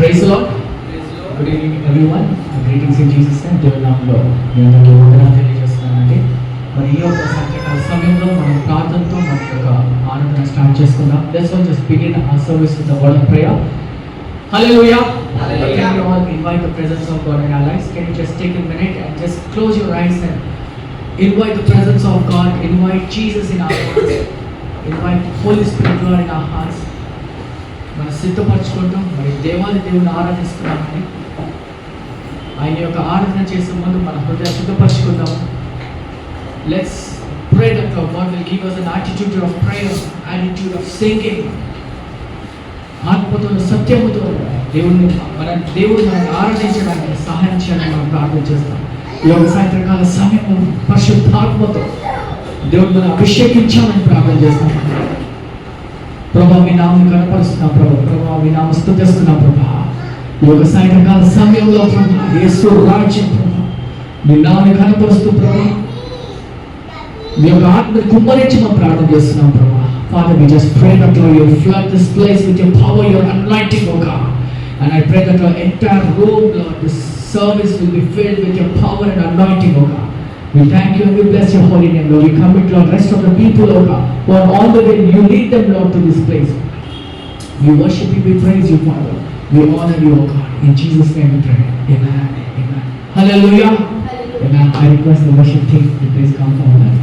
Praise the Lord. Good evening everyone. Greetings in Jesus name. దేవుని నామములో మీ అందరికీ వందనాలు తెలియజేస్తున్నానండి. మరి ఈ యొక్క సాయంకాల సమయంలో మనం ప్రార్థనతో మన యొక్క ఆరాధన స్టార్ట్ చేసుకుందాం. Let's all just begin our service with a word of prayer. Hallelujah. Hallelujah. Can you all invite the presence of God in our lives? Can you just take a minute and just close your eyes and invite the presence of God, invite Jesus in our hearts, invite Holy Spirit Lord in our hearts. మనం సిద్ధపరచుకుంటాం. మరి దేవుని ఆరాధిస్తున్నామని ఆయన యొక్క ఆరాధన చేసే ముందు మన హృదయ సిద్ధపరచుకుందాం. Let's pray that God will give us an attitude of prayer, attitude of singing. ఆత్మతో సత్యముతో దేవుడు మనం ఆరాధించడానికి సహాయం చేయాలని మనం ప్రార్థన చేస్తాం. ఈ యొక్క సాయంత్రకాల సమయంలో పరిశుద్ధాత్మతో దేవుడు మనం అభిషేకించాలని ప్రార్థన చేస్తాం. ప్రభా మీ నామని కనపరుస్తున్నాం. ప్రభా మీ నామ స్తుతిస్తున్నాం. ప్రభా ఈ యొక్క సాయంత్రకాల సమయంలో ప్రభా యేసు రాజ్యం ప్రభా మీ నామని కనపరుస్తూ ప్రభా మీ యొక్క ఆత్మని కుమ్మరించి మనం ప్రార్థన చేస్తున్నాం. ప్రభా Father, we just pray that Lord, you flood this place with your power, your anointing, oh God. And I pray that our entire room, Lord, this service will be filled with your power and anointing, oh God. We thank you and we bless your holy name, Lord. We commit, Lord, rest of the people, oh God, who are on the way. You lead them, Lord, to this place. We worship you, we praise you, Father. We honor you, oh God. In Jesus' name we pray. Amen. Amen. Hallelujah. Amen. I request the worship team to please come forward.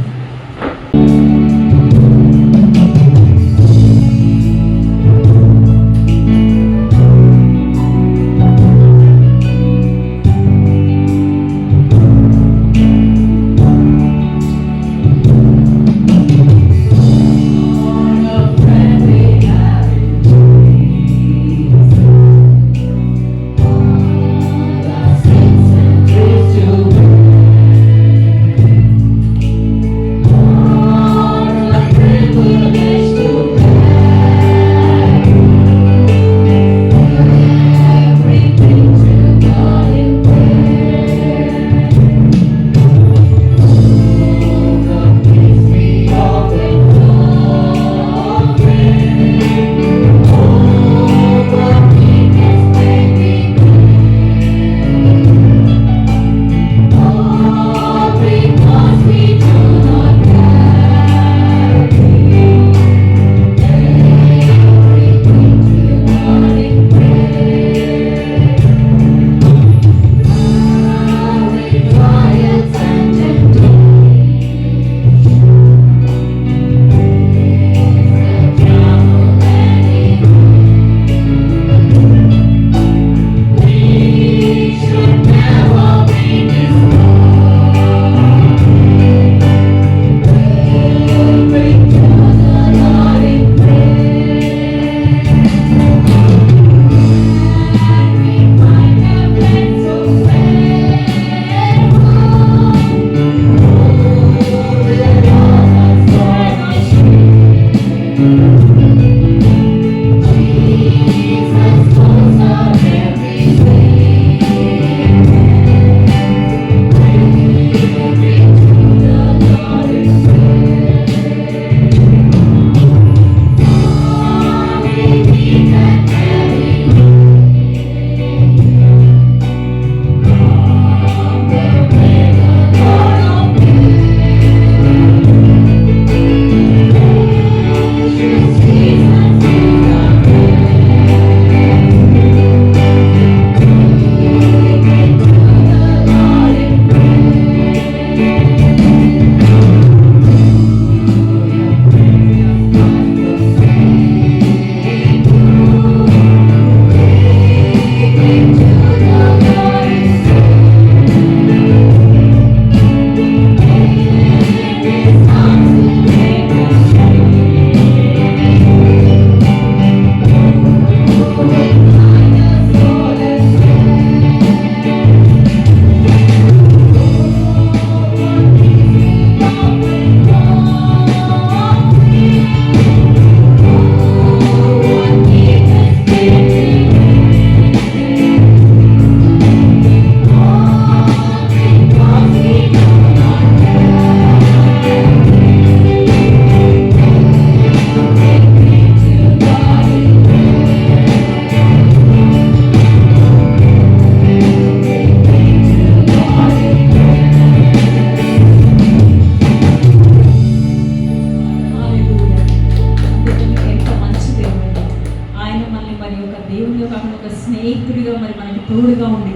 తోడుగా ఉండి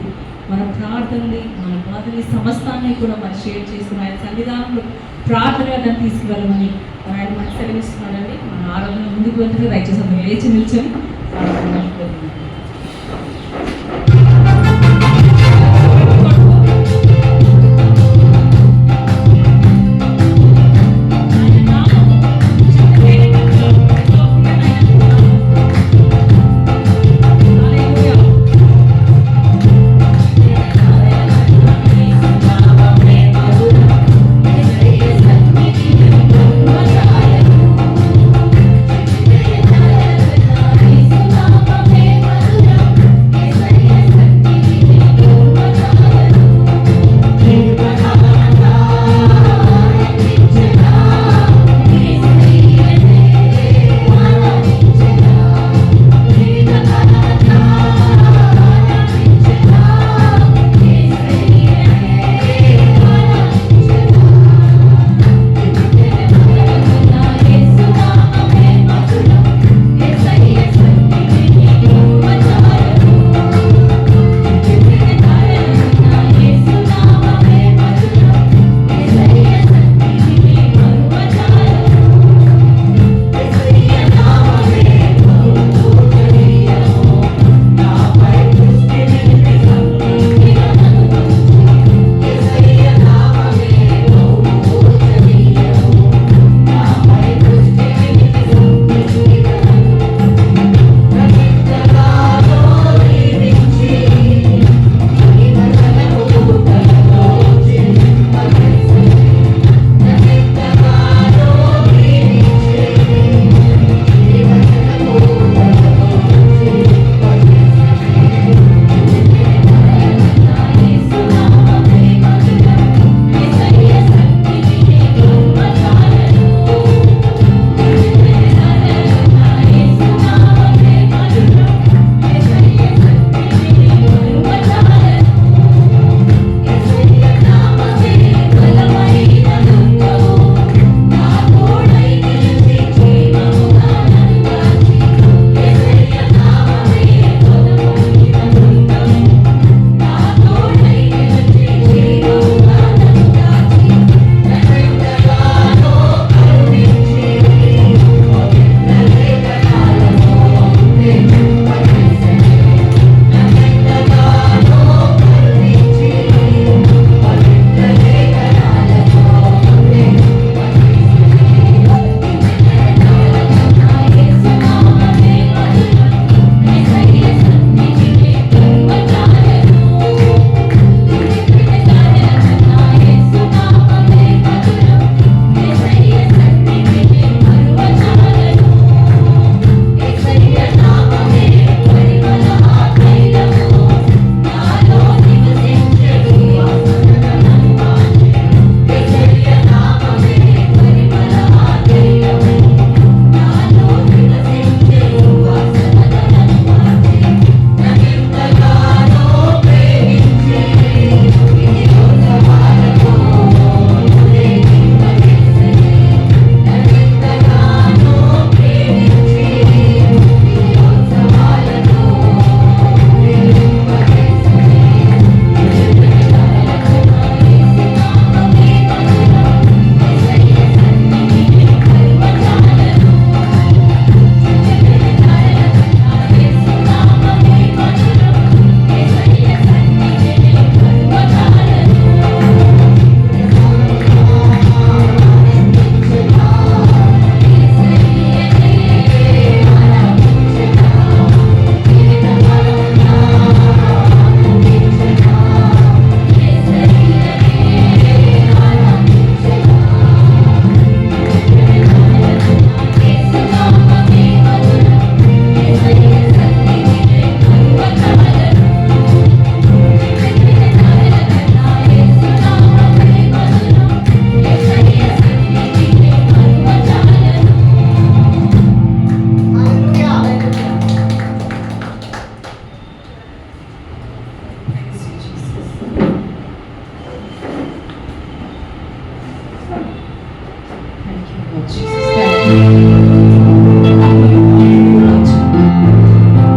మన ప్రార్థనని మన బాధని సమస్తాన్ని కూడా మనం share చేసుకుని ఆయన సన్నిధానంలో ప్రార్థనగా దాన్ని తీసుకువెళ్ళమని ఆయన మనకు సెలవిస్తున్నాడండి. మన ఆరాధన ముందుకు వెళ్తే దయచేసి అందరూ లేచి నిల్చొని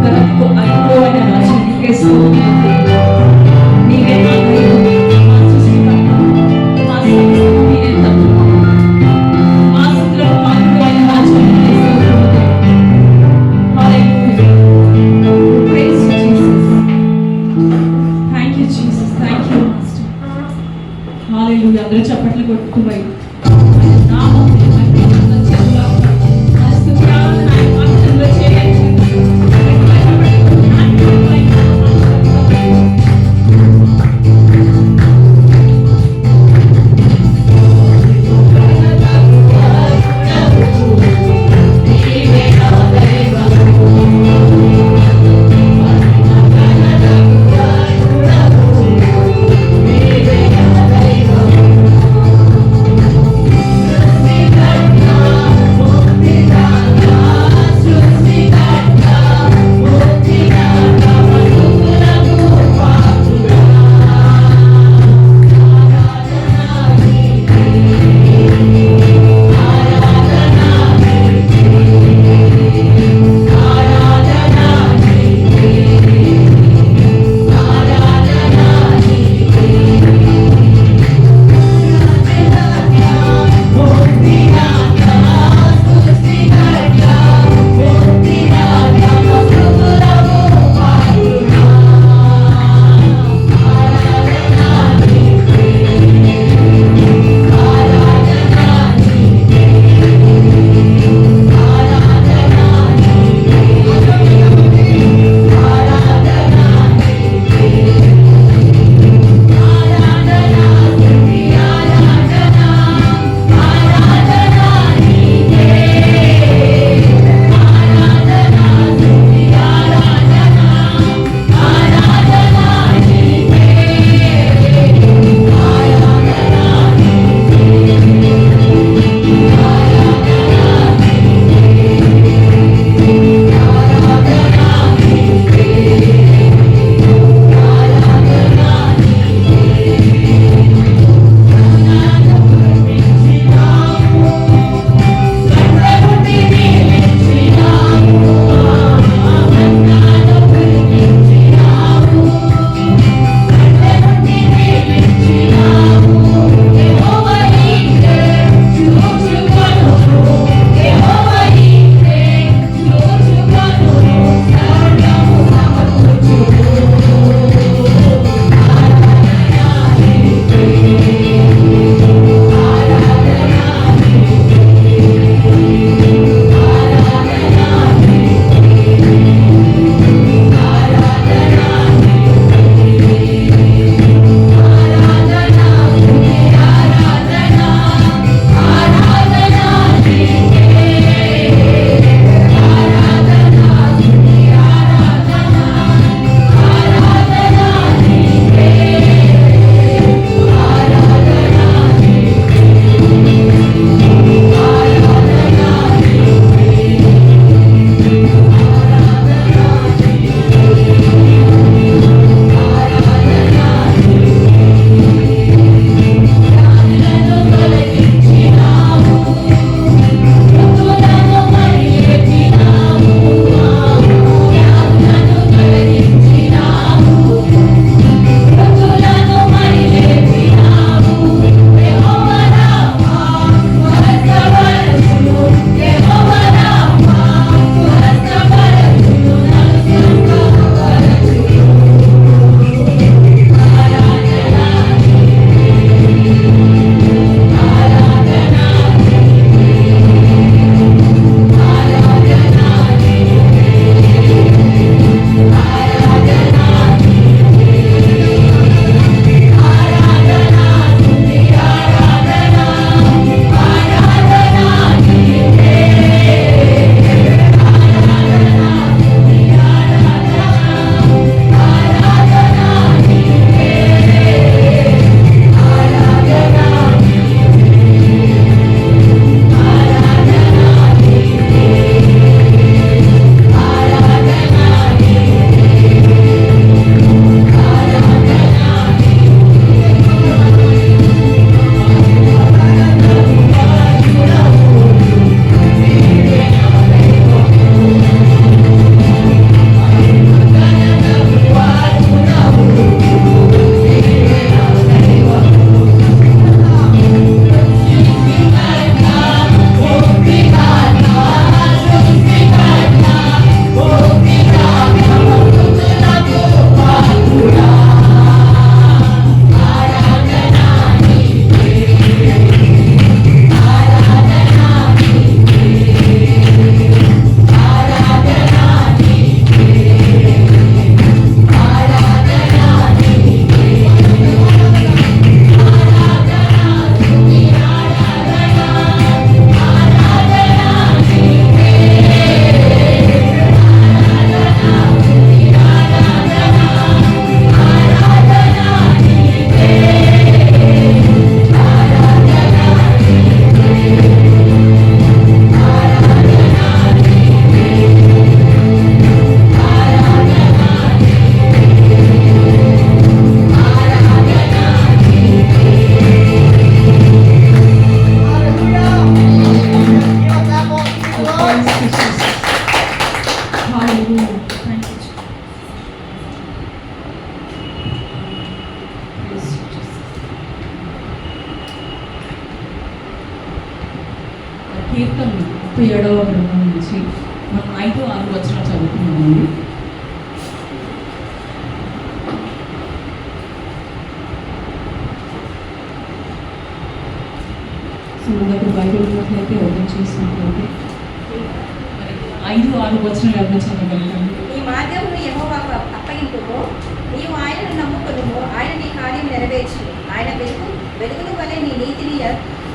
ఘనతకు అయిపోయిన రాజు నీకే స్తుతి. కీర్తనలు 37వ గ్రంథం నుంచి మనం 5-6 వచనాలు చదువుతున్నామండి. సో మన దగ్గర బైబిల్ ఉన్నట్లయితే ఓపెన్ చేసినట్లయితే 5-6 వచనాలు ఎవరైనా చదవగలుగుతాము. ఈ మార్గమును యెహోవాకు అప్పగింపుము, నీవు ఆయనను నమ్ముకొనుము, ఆయన నీ కార్యం నెరవేర్చు. ఆయన వెలుగుల వలె నీ నీతిని,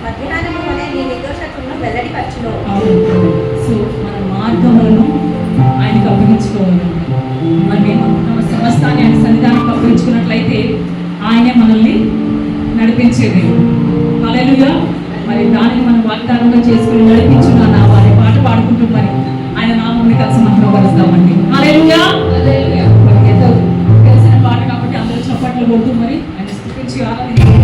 మధ్యాహ్నము వలె నీ నిర్దోషత్వమును వెల్లడిపరచును. సో మన మార్గములను ఆయనకు అప్పగించుకోవాలండి. మనం ఏమనుకున్నామో సమస్తాన్ని ఆయన సన్నిధానికి అప్పగించుకున్నట్లయితే ఆయనే మనల్ని నడిపించేది. హల్లెలూయా. మరి దానిని మనం వాగ్దానంగా చేసుకుని నడిపించున్నా నా వారి పాట పాడుకుంటూ మరి ఆయన నామముని కలిసి మనం కలుస్తామండి. హల్లెలూయా. మరి ఎంతో తెలిసిన పాట కాబట్టి అందరూ చప్పట్లు కొడుతూ మరి ఆయన స్తుతించి ఆరాధించాలి.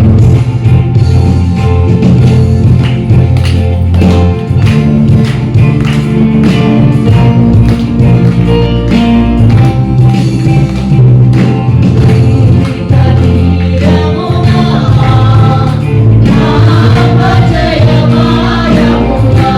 Jaya Maya Mula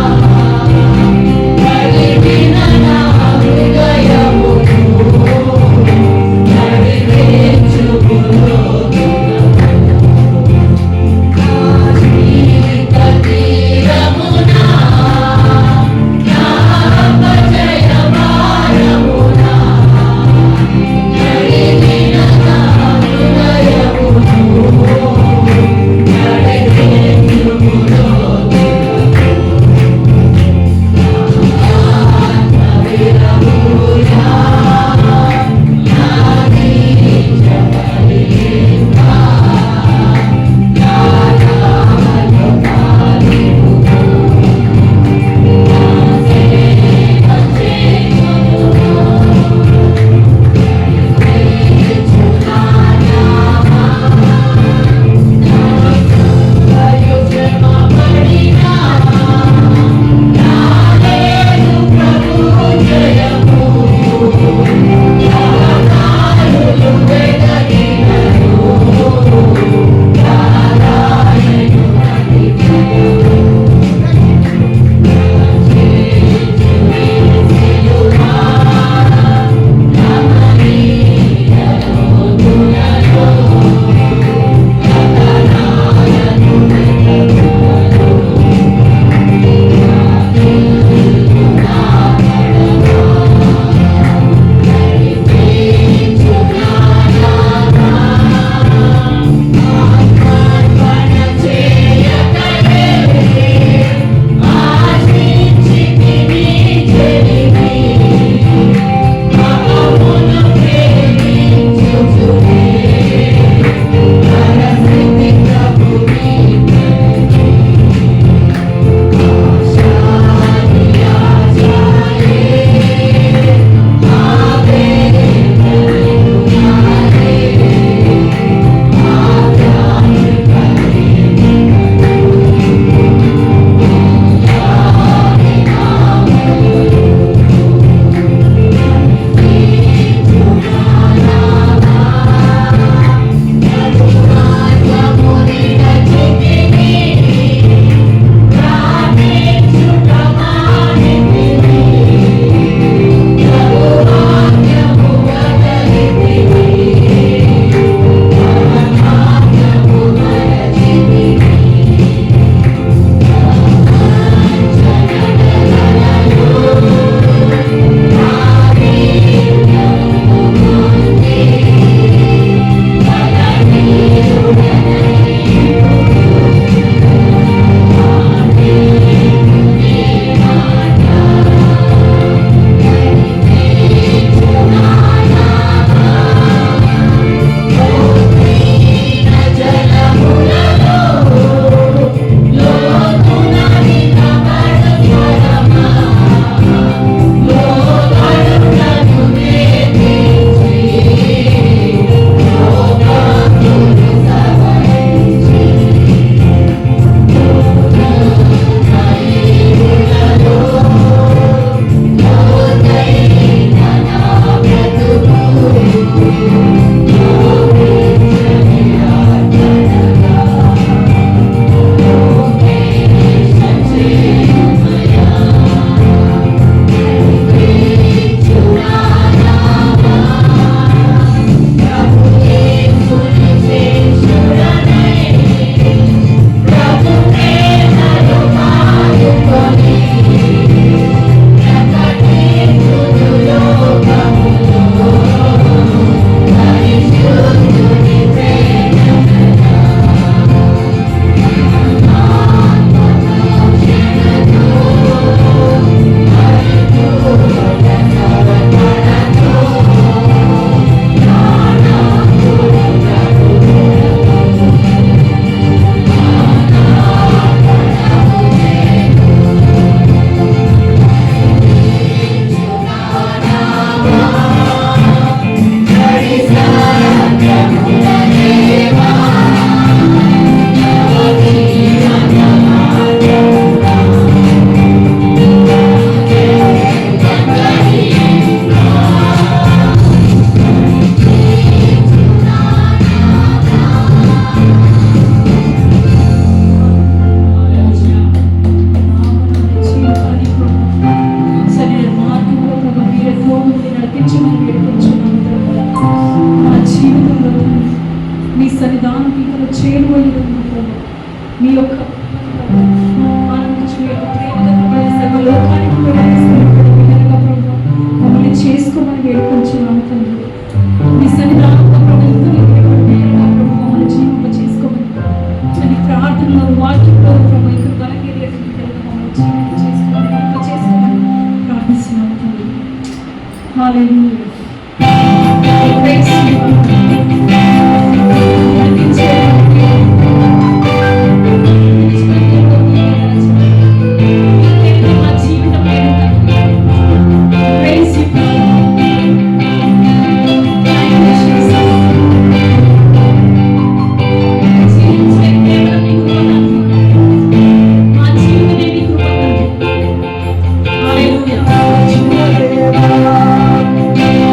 Hallelujah. Praise you. Praise you, Hallelujah.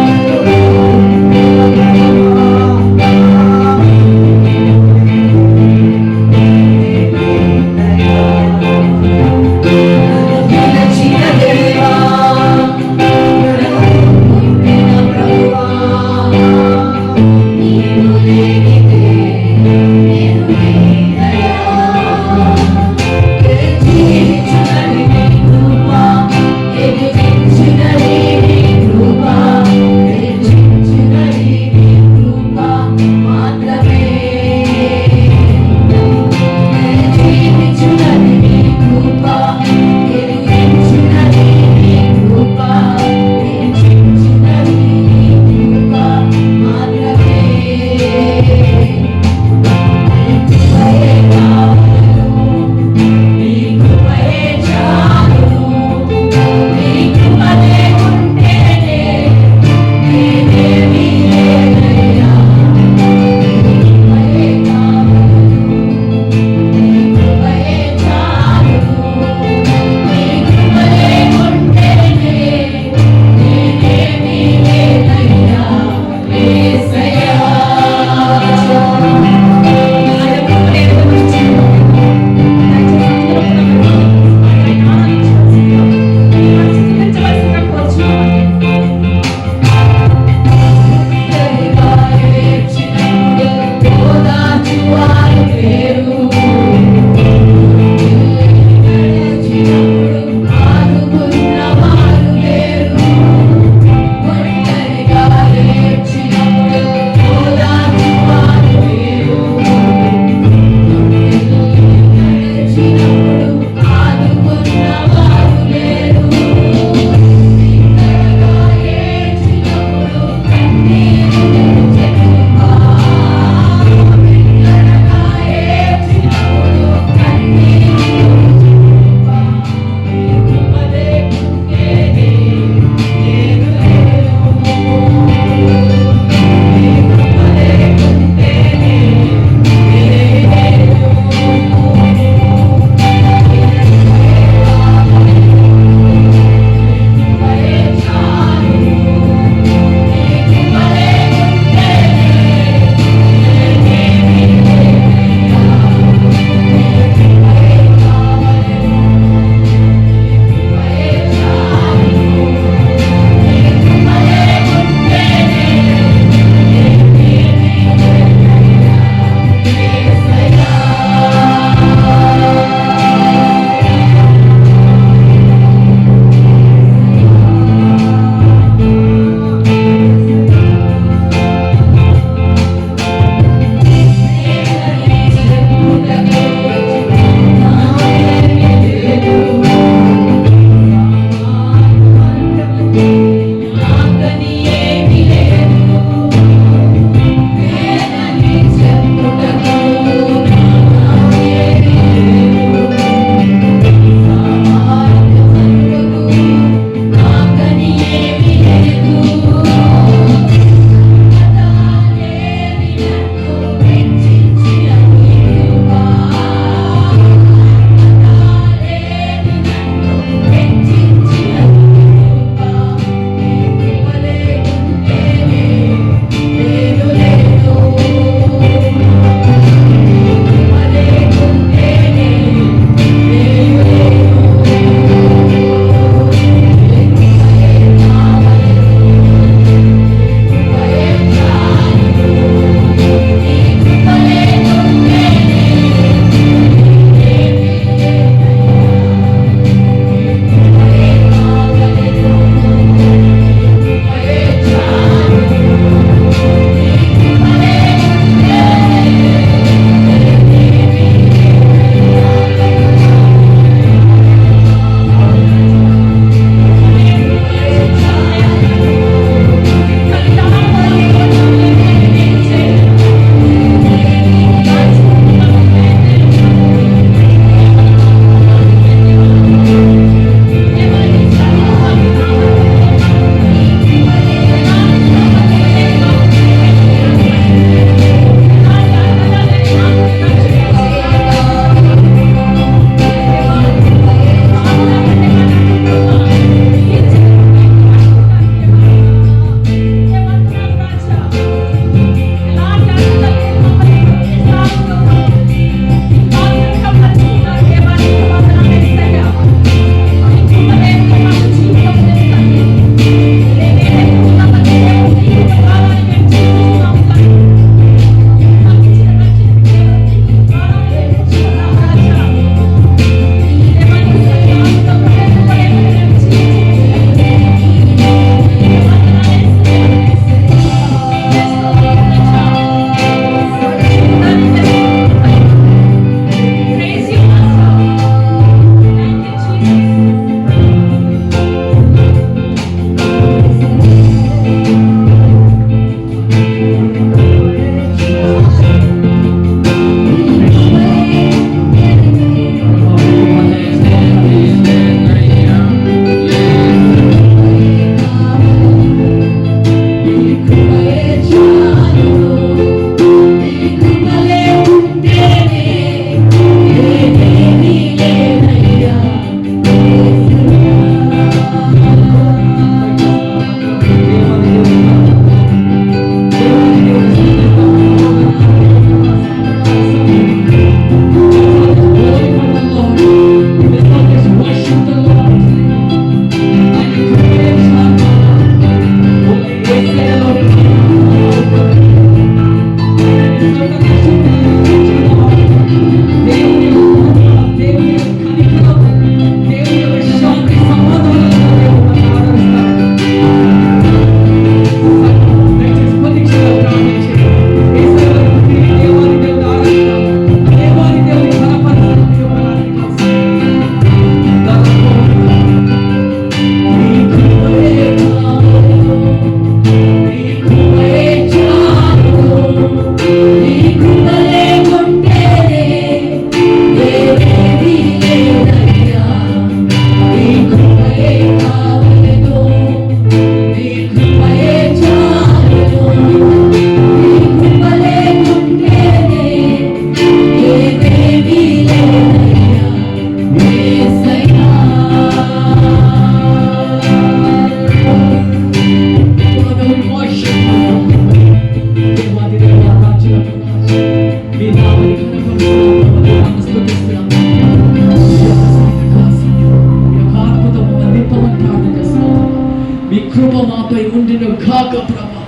మాపై ఉండిన గాక ప్రభా.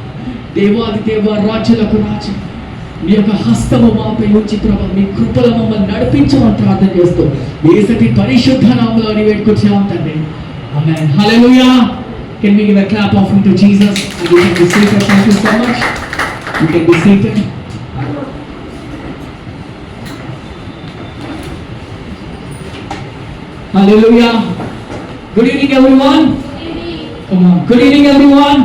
దేవాది దేవ, రాజులకు రాజు, మీ యొక్క హస్తము మాపై ఉంచి ప్రభా, మీ కృపలో మమ్మల్ని నడిపించమని ప్రార్థన చేస్తూ యేసటి పరిశుద్ధ నామములో వేడుకొచ్చాం తండ్రి. ఆమేన్. హల్లెలూయా. Can we give a clap offering to Jesus? And you can be seated. Thank you so much. You can be seated. Hallelujah. Good evening, everyone. Come on. Good evening, everyone.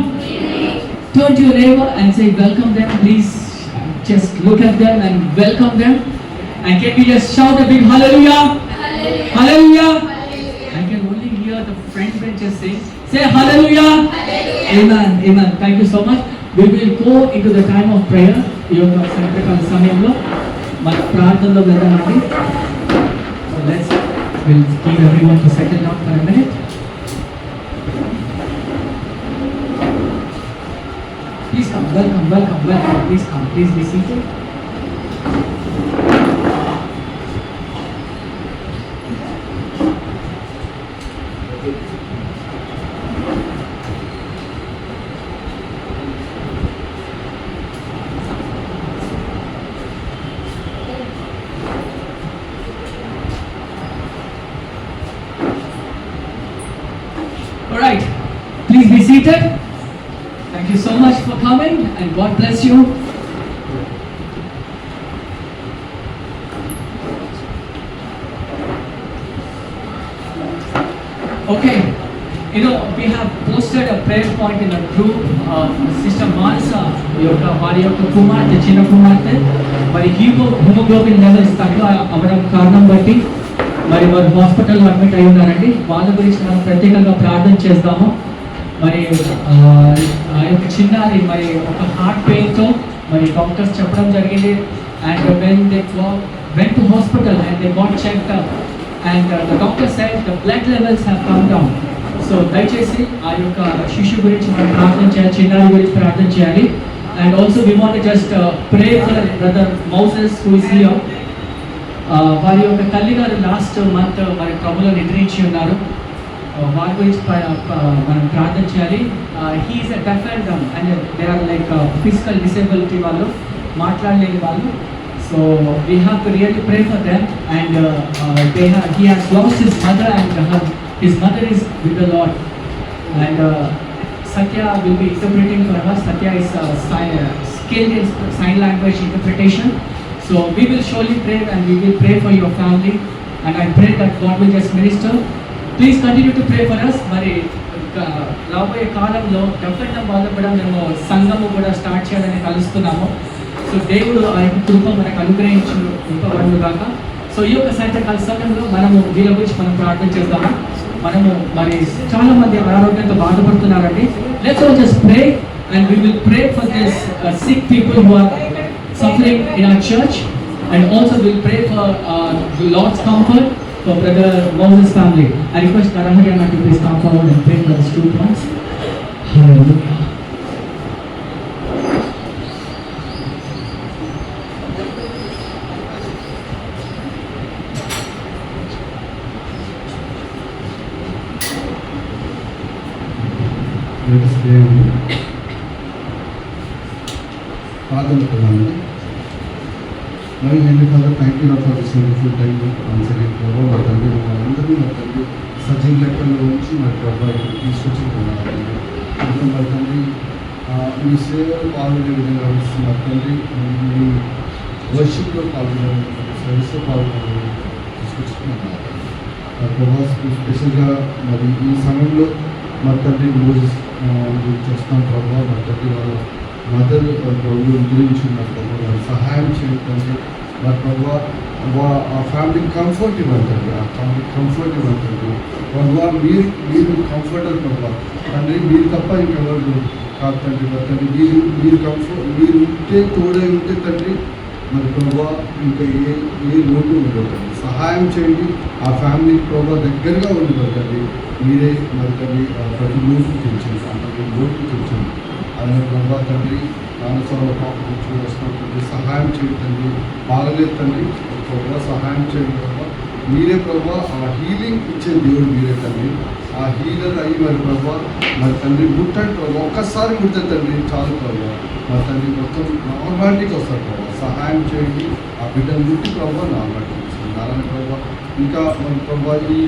Turn to your neighbor and say, welcome them. Please just look at them and welcome them. And can we just shout a big hallelujah? Hallelujah. Hallelujah. I can only hear the front benches say hallelujah. Hallelujah. Amen. Amen. Thank you so much. We will go into the time of prayer. ఈ యొక్క సాయంత్రకాల సమయంలో మన ప్రార్థనలో వెళ్దామండి. So we'll give everyone to settle down for a minute. Please come. Welcome. Please come. Please be seated. Alright, please be seated. Thank you so much for coming and God bless you. Okay, you know, we have posted a prayer point in a group. Sister Manasa, వారి యొక్క కుమార్తె, చిన్న కుమార్తె మరి haemoglobin levels తక్కువ అవ్వడం కారణం బట్టి మరి వారు హాస్పిటల్లో అడ్మిట్ అయి ఉన్నారండి. వాళ్ళ గురించి మనం ప్రత్యేకంగా ప్రార్థన చేద్దాము. మరి ఆ యొక్క చిన్నారి మరి ఒక హార్ట్ పెయిన్తో మరి డాక్టర్స్ చెప్పడం జరిగింది. And when they went to hospital and they got checked up and the doctor said the blood levels have come down. So దయచేసి ఆ యొక్క శిశు గురించి మనం ప్రార్థన చేయాలి, చిన్నారి గురించి ప్రార్థన చేయాలి. And also we want to just pray for brother Moses who is here. వారి యొక్క తల్లి గారు లాస్ట్ మంత్ మరి ప్రభులో నిద్రించి ఉన్నారు. వారి గురించి మనం ప్రార్థన చేయాలి. He's a deaf and dumb and they are like physical disability వాళ్ళు, మాట్లాడలేని వాళ్ళు. So we have to really pray for them and he has lost his mother and his mother is with the lord. And Satya will be interpreting for us. Satya is skilled in sign language interpretation. So we will surely pray and we will pray for your family and I pray that God will just minister. Please continue to pray for us. మరి రాబోయే కాలంలో డెఫినెట్గా వాళ్ళు కూడా మేము సంఘము కూడా start చేయాలని కలుస్తున్నాము. సో దేవుడు ఆ యొక్క కృప మనకు అనుగ్రహించు కృపవడును గాక. సో ఈ యొక్క సాయంత్రకాల సమయంలో మనము వీళ్ళ గురించి మనం ప్రార్థన చేద్దాము. మనము మరి చాలా మంది అనారోగ్యంతో బాధపడుతున్నారండి. Let's all just pray and we will pray for this sick people who are suffering in our church and also we'll pray for the Lord's comfort for brother Moses family. I request Narahariana to please come forward and pray for those 2 points. Hallelujah. Let us pray. Loving Heavenly Father, thank you Lord for this wonderful time once again. మా తండ్రి అందరూ మా తండ్రి సజీవ లెక్కల్లో ఉంచి మా ప్రభావం తీసుకొచ్చుకున్నారు. మా తండ్రి మీ సేవలో పాల్గొనే విధంగా మా తండ్రి మీ వర్షిప్లో పాల్గొనే సర్వీస్లో పాల్గొనే తీసుకొచ్చుకున్నారు. ప్రభాస్ స్పెషల్గా మరి ఈ సమయంలో మా తండ్రి మోసెస్ గురించి వస్తాం ప్రభావ. మా తండ్రి వాళ్ళ మదర్ ప్రభు గురించి ఉన్న ప్రభావ సహాయం చేయడానికి మా ప్రభావ ఆ ఫ్యామిలీ కంఫర్ట్ ఇవ్వండి. ఆ ఫ్యామిలీ కంఫర్ట్ ఇవ్వండి ప్రభావ. మీరు కంఫర్టర్ ప్రభావ తండ్రి, మీరు తప్ప ఇంకెవరు కాదు తండ్రి. మా తండ్రి మీరు కంఫర్ట్, మీరు ఉంటే తోడై ఉంటే తండ్రి మరి ప్రభావ ఇంకా ఏ లోటు ఉండదు తండ్రి. సహాయం చేయండి ఆ ఫ్యామిలీ ప్రభావ దగ్గరగా ఉండదు. మీరే మరి తండ్రి ప్రతి లోటు తెచ్చండి, ప్రతి లోటు తెచ్చండి. ఆయన ప్రభావ తండ్రి నాన్నసభ పాపం వస్తున్నటువంటి సహాయం చేయండి తండ్రి. బాగలేదు తండ్రి ప్రభావ సహాయం చేయండి ప్రభావ. మీరే ప్రభావ ఆ హీలింగ్ ఇచ్చే దేవుడు మీరే తండ్రి. ఆ డెలివరీ అయ్యి మరి ప్రభావ మరి తండ్రి ముట్టండి ప్రభావ, ఒక్కసారి ముట్టే తండ్రి చాలు ప్రభావ. మరి తండ్రి మొత్తం నార్మాలిటీకి వస్తారు ప్రభావ, సహాయం చేయండి. ఆ బిడ్డను ముట్టి ప్రభావ నార్మాలిటీకి వస్తుంది అలానే ప్రభావ. ఇంకా మన ప్రభావ ఈ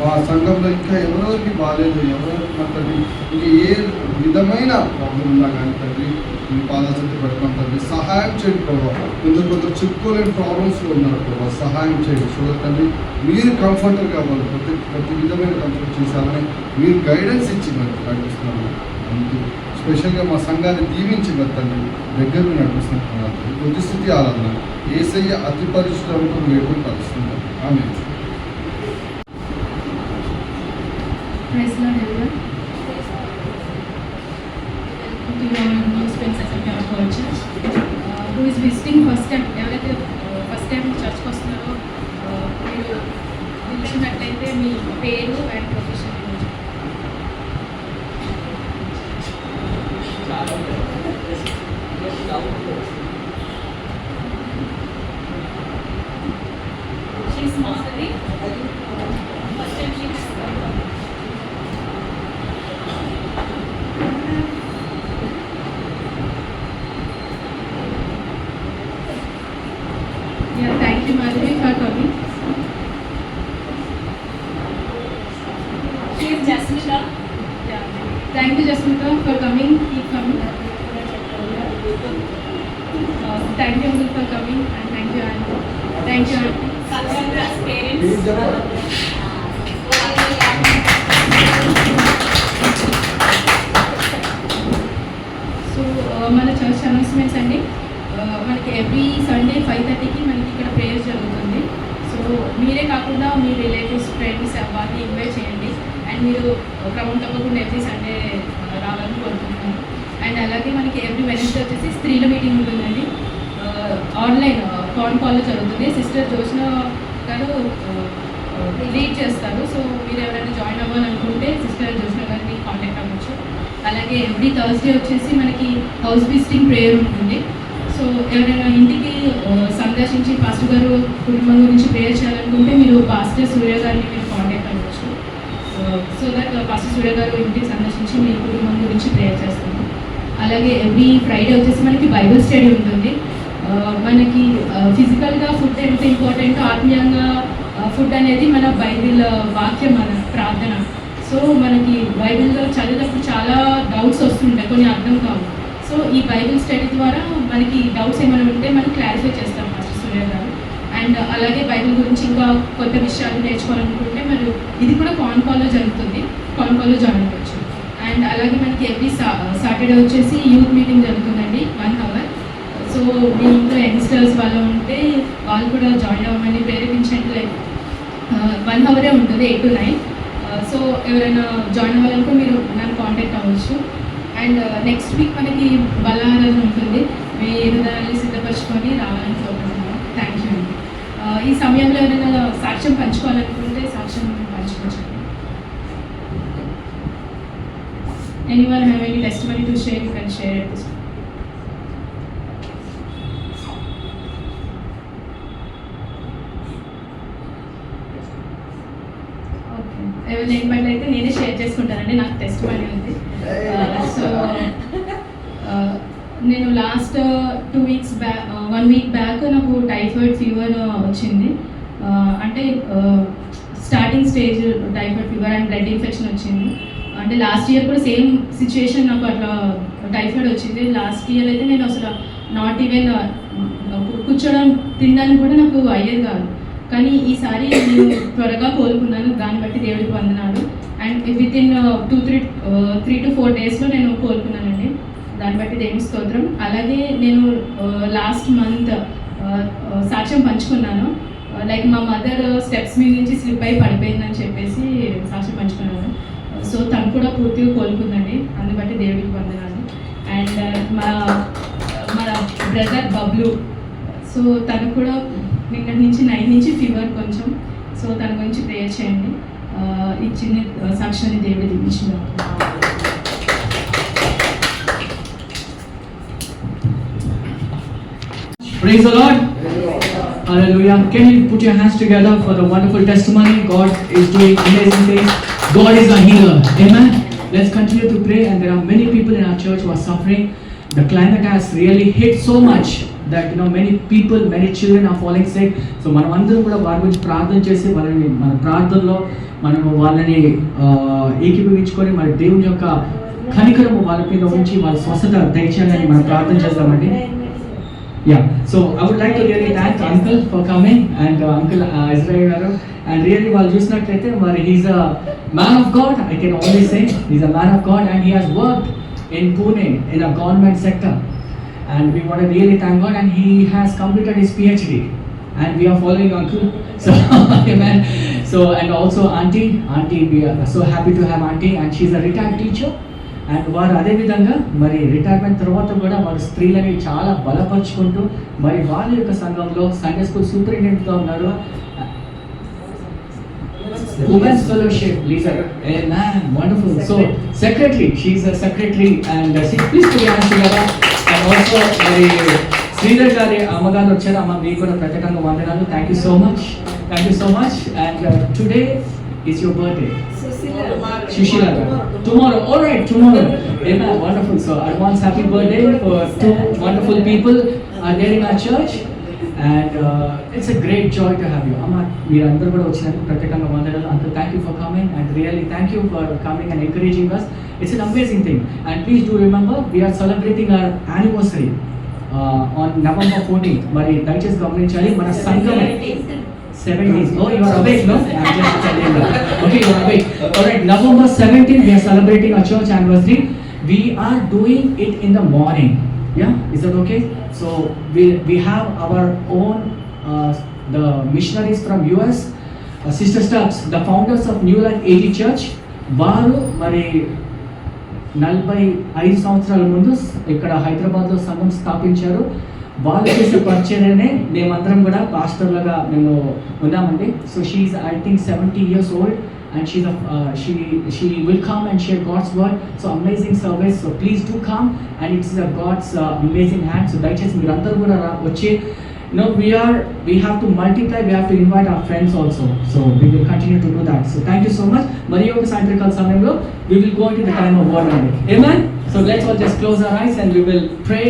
మా సంఘంలో ఇంకా ఎవరెవరికి బాగాలేదు, ఎవరెవరికి మన తండ్రి ఇంకా ఏ విధమైన ప్రాబ్లం ఉన్నా కానీ తండ్రి మీ పాదాసంతి పెడతాం తండ్రి, సహాయం చేయండి ప్రభావ. కొందరు చెప్పుకోలేని ప్రాబ్లమ్స్లో ఉన్నారు ప్రభావ, సహాయం చేయండి. సో తండ్రి మీరు కంఫర్టర్ కావాలి, ప్రతి విధమైన కంఫర్ట్ చేశాలని మీరు గైడెన్స్ ఇచ్చి మరి నడిపిస్తున్నాము. అందుకు స్పెషల్గా మా సంఘాన్ని దీవించి మరి తండ్రి దగ్గర నడిపిస్తున్నాం. కొద్ది స్థితి ఆరాధన యేసయ్య అతి పరిశుద్ధంతో వేడుకొని కలుస్తున్నాం. ఆమె Praise Lord, everyone. To your new sponsors of our church, who is visiting first time, ఎవరైతే ఫస్ట్ టైం చర్చ్కి వస్తున్నారో మీరు పిలిచినట్లయితే మీ పేరు అండ్ ప్రొఫెషన్ గురించి. She's Masari. First time she's Yeah, thank you, Madhuri, for coming. She is Jasmita. Yeah, thank you, Jasmita, for coming. Keep coming. Thank you, Uncle, for coming, and thank you, Auntie. Thank you, Auntie. Satyandra's parents. So మన church announcements అండి, మనకి every Sunday 5:30కి మనకి ఇక్కడ prayer జరుగుతుంది. So మీరే కాకుండా మీ relatives, friends వాళ్ళని invite చేయండి. అండ్ మీరు క్రమం తప్పకుండా ఎవ్రీ సండే రావాలని కోరుకుంటున్నాను. అండ్ అలాగే మనకి ఎవ్రీ వెడ్నెస్డే వచ్చేసి స్త్రీల మీటింగ్ ఉంటుందండి. ఆన్లైన్ కాల్లో జరుగుతుంది. సిస్టర్ జోష్న గారు లీడ్ చేస్తారు. సో మీరు ఎవరైనా జాయిన్ అవ్వాలనుకుంటే సిస్టర్ జోష్న గారిని కాంటాక్ట్ అవ్వచ్చు. అలాగే ఎవ్రీ థర్స్డే వచ్చేసి మనకి హౌస్ విజిటింగ్ ప్రేయర్ ఉంటుంది. సో ఎవరైనా ఇంటికి సందర్శించి పాస్టర్ గారు కుటుంబం గురించి ప్రేయర్ చేయాలనుకుంటే మీరు పాస్టర్ సూర్య గారిని మీరు కాంటాక్ట్ అవ్వచ్చు. సో దట్ పాస్టర్ సూర్య గారు ఇంటికి సందర్శించి మీ కుటుంబం గురించి ప్రేయర్ చేస్తారు. అలాగే ఎవ్రీ ఫ్రైడే వచ్చేసి మనకి బైబిల్ స్టడీ ఉంటుంది. మనకి ఫిజికల్గా ఫుడ్ ఎంత ఇంపార్టెంట్, ఆత్మీయంగా ఫుడ్ అనేది మన బైబిల్ వాక్యం, మన ప్రార్థన. సో మనకి బైబిల్లో చదివేటప్పుడు చాలా డౌట్స్ వస్తుంటాయి, కొన్ని అర్థం కావు. సో ఈ బైబిల్ స్టడీ ద్వారా మనకి డౌట్స్ ఏమైనా ఉంటే మనం క్లారిఫై చేస్తాం మాస్టర్ సూర్య గారు. అండ్ అలాగే బైబిల్ గురించి ఇంకా కొత్త విషయాలు నేర్చుకోవాలనుకుంటే మరి ఇది కూడా కాల్లో జరుగుతుంది, కాల్లో జాయిన్ అవ్వచ్చు. అండ్ అలాగే మనకి ఎవ్రీ సాటర్డే వచ్చేసి యూత్ మీటింగ్ జరుగుతుందండి, 1 hour. సో మీ ఇంట్లో యంగ్స్టర్స్ వాళ్ళు ఉంటే వాళ్ళు కూడా జాయిన్ అవ్వమని ప్రేరేపించండి. లైక్ 1 hour ఉంటుంది, 8 to 9. సో ఎవరైనా జాయిన్ అవ్వాలనుకో మీరు నన్ను కాంటాక్ట్ అవ్వచ్చు. అండ్ నెక్స్ట్ వీక్ మనకి బలారాధన ఉంటుంది. మీ హృదయాన్ని సిద్ధపరచుకొని రావాలని కోరుకుంటున్నాను. థ్యాంక్ యూ అండి. ఈ సమయంలో ఎవరైనా సాక్ష్యం పంచుకోవాలనుకుంటే సాక్ష్యం పంచుకోవచ్చు. Anyone have any testimony to share? You can share it. ఎవరైనా ఇన్వైట్ అయితే నేనే షేర్ చేసుకుంటానండి, నాకు టెస్టిమనీ ఉంది. సో నేను last 2 weeks back, 1 week back నాకు టైఫాయిడ్ ఫీవర్ వచ్చింది. అంటే starting stage typhoid fever and blood infection వచ్చింది. అంటే లాస్ట్ ఇయర్ కూడా సేమ్ సిచ్యుయేషన్, నాకు అట్లా టైఫాయిడ్ వచ్చింది. లాస్ట్ ఇయర్ అయితే నేను అసలు నాట్ ఈవెన్ కూర్చోడం తినడానికి కూడా నాకు అయ్యేది కాదు. కానీ ఈసారి నేను త్వరగా కోలుకున్నాను, దాన్ని బట్టి దేవుడికి వందనాలు. అండ్ వితిన్ 3 to 4 daysలో నేను కోలుకున్నానండి, దాన్ని బట్టి దేవుని స్తోత్రం. అలాగే నేను లాస్ట్ మంత్ సాక్ష్యం పంచుకున్నాను. లైక్ మా మదర్ స్టెప్స్ మీద నుంచి స్లిప్ అయి పడిపోయిందని చెప్పేసి సాక్ష్యం పంచుకున్నాను. సో తను కూడా పూర్తిగా కోలుకుందండి, అందుని బట్టి దేవుడికి వందనాలు. అండ్ మా బ్రదర్ బబ్లు, సో తను కూడా నిన్నటి నుంచి 9 నుంచి ఫీవర్ కొంచెం. సో తన గురించి ప్రేయర్ చేయండి. ఈ చిన్న సాక్ష్యాన్ని దేవుడు దీవించిన. Praise the Lord. Hallelujah. Can you put your hands together for the wonderful testimony? God is doing amazing things. God is our healer. Amen. Let's continue to pray. And there are many people in our church who are suffering. The climate has really hit so much that many people, many children are falling sick. So మనం అందరం కూడా వారి గురించి ప్రార్థన చేసి వాళ్ళని మన ప్రార్థనలో మనము వాళ్ళని ఏకీభవించుకొని మన దేవుని యొక్క కనికరము వాళ్ళ మీద ఉంచి వాళ్ళ స్వస్థత దయచేయాలని మనం ప్రార్థన చేద్దామండి. Yeah, so I would like to really thank Uncle for coming and Uncle Israel garu, and really వాళ్ళు చూసినట్లయితే మరి he's a man of God. I can always say he's a man of God, and he has worked in Pune in a government sector, and we want to really thank God, and he has completed his PhD, and we are following Uncle. So amen. So and also auntie, we are so happy to have auntie, and she's a retired teacher. And వారు అదేవిధంగా మరి retirement తర్వాత కూడా వారు స్త్రీలని చాలా బలపరుచుకుంటూ మరి వాళ్ళ యొక్క సంఘంలో సండే స్కూల్ సూపరింటెండెంట్గా ఉన్నారు. Women's fellowship leader. Wonderful. So secretary, she is a secretary and please శ్రీగారా. అండ్ ఆల్సో మరి శ్రీధర్ గారి అమ్మగారు వచ్చారు. అమ్మ మీకు కూడా ప్రత్యేకంగా వందనాలు. Thank you so much. And today is your birthday. Sushila. Tomorrow. All right, tomorrow. Amen. Wonderful. So advance happy birthday for two wonderful people are there in our church, and it's a great joy to have you. Amma, meer andaru kuda vachinanduku pratyekanga vandanalu. Uncle, thank you for coming, and really thank you for coming and encouraging us. It's an amazing thing, and please do remember we are celebrating our anniversary on November 14th. Mari dayachesi gamanintali mana sangham 17th. Oh, you are awake, no? I'm just telling you. Okay, you are awake. All right, November 17th, we are celebrating our church anniversary. We are doing it in the morning. Yeah, is that okay? So we have our own the missionaries from US, Sister Stubbs, the founders of New Life AG Church. వారు మరి 45 సంవత్సరాల ముందు ఇక్కడ హైదరాబాద్లో సంఘం స్థాపించారు. వాళ్ళు చేసే పరిచర్యనే మేమందరం కూడా పాస్టర్లుగా మేము ఉన్నామండి. So she's I think 70 years old, and she will come and share God's word. So amazing service. So please do come, and it's God's amazing hand. So దయచేసి మీరు అందరూ కూడా వచ్చి we have to multiply, we have to invite our friends also. So we will continue to do that. So thank you so much. మరి యొక్క సాయంత్రకాల సమయంలో we will go into the time of word only. Amen. So let's all just close our eyes and we will pray.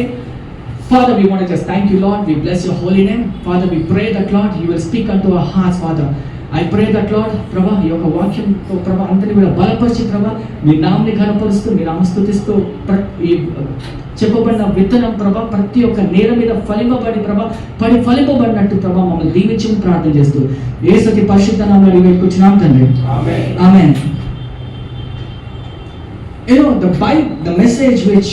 Father, we want to just thank you, Lord. We bless your holy name. Father, we pray that, Lord, you will speak unto our hearts, Father. I pray that, Lord, Prabha, ఈ యొక్క వాక్యం ప్రభా అంతని కూడా బలపరిచి ప్రభా మీ నామని ఘనపరుస్తూ మీ నామస్తుతిస్తూ చెప్పబడిన విత్తనం ప్రభా ప్రతి ఒక్క నేల మీద ఫలింపబడినట్టు ప్రభా మమ్మల్ని దీవించి ప్రార్థన చేస్తూ యేసు పరిశుద్ధ నామములో వేడుకుంటున్నాం తండ్రి. ఆమేన్. The message which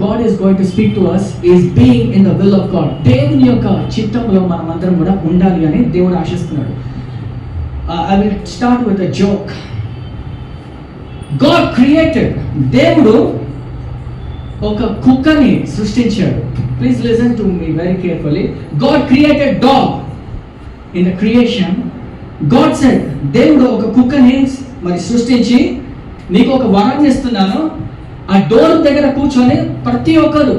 God is going to speak to us is being in the will of God. దేవుని యొక్క చిత్తంలో మనమందరం కూడా ఉండాలి అని దేవుడు ఆశిస్తున్నాడు. I will start with a joke. God created, దేవుడు ఒక కుక్కని సృష్టించాడు. Please listen to me very carefully. God created dog in the creation. God said, దేవుడు ఒక కుక్కని మరి సృష్టించి నీకు ఒక వరం ఇస్తున్నాను. ఆ డోర్ దగ్గర కూర్చొని ప్రతి ఒక్కరు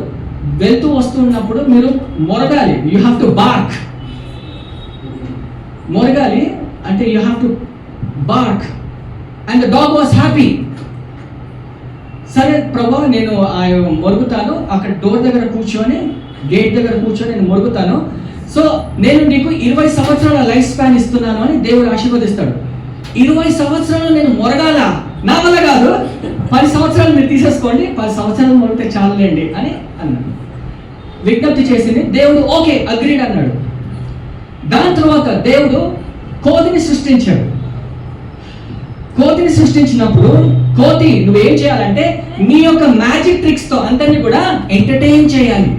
వెళ్తూ వస్తున్నప్పుడు మీరు మొరగాలి. You have to bark. మొరగాలి అంటే you have to bark. And the dog was happy. సరే ప్రభా నేను మొరుగుతాను, అక్కడ డోర్ దగ్గర కూర్చొని గేట్ దగ్గర కూర్చొని నేను మొరుగుతాను. సో నేను నీకు 20 సంవత్సరాల లైఫ్ స్పాన్ ఇస్తున్నాను అని దేవుడు ఆశీర్వదిస్తాడు. 20 సంవత్సరాలు నేను మొరగాల, నా వల్ల కాదు, 10 సంవత్సరాలు మీరు తీసేసుకోండి, 10 సంవత్సరాలు మొరిగితే చాలులేండి అని అన్నాడు. విజ్ఞప్తి చేసింది దేవుడు. ఓకే, అగ్రీడ్ అన్నాడు. దాని తర్వాత దేవుడు కోతిని సృష్టించాడు. కోతిని సృష్టించినప్పుడు కోతి నువ్వేం చేయాలంటే నీ యొక్క మ్యాజిక్ ట్రిక్స్ తో అందరినీ కూడా ఎంటర్టైన్ చేయాలి.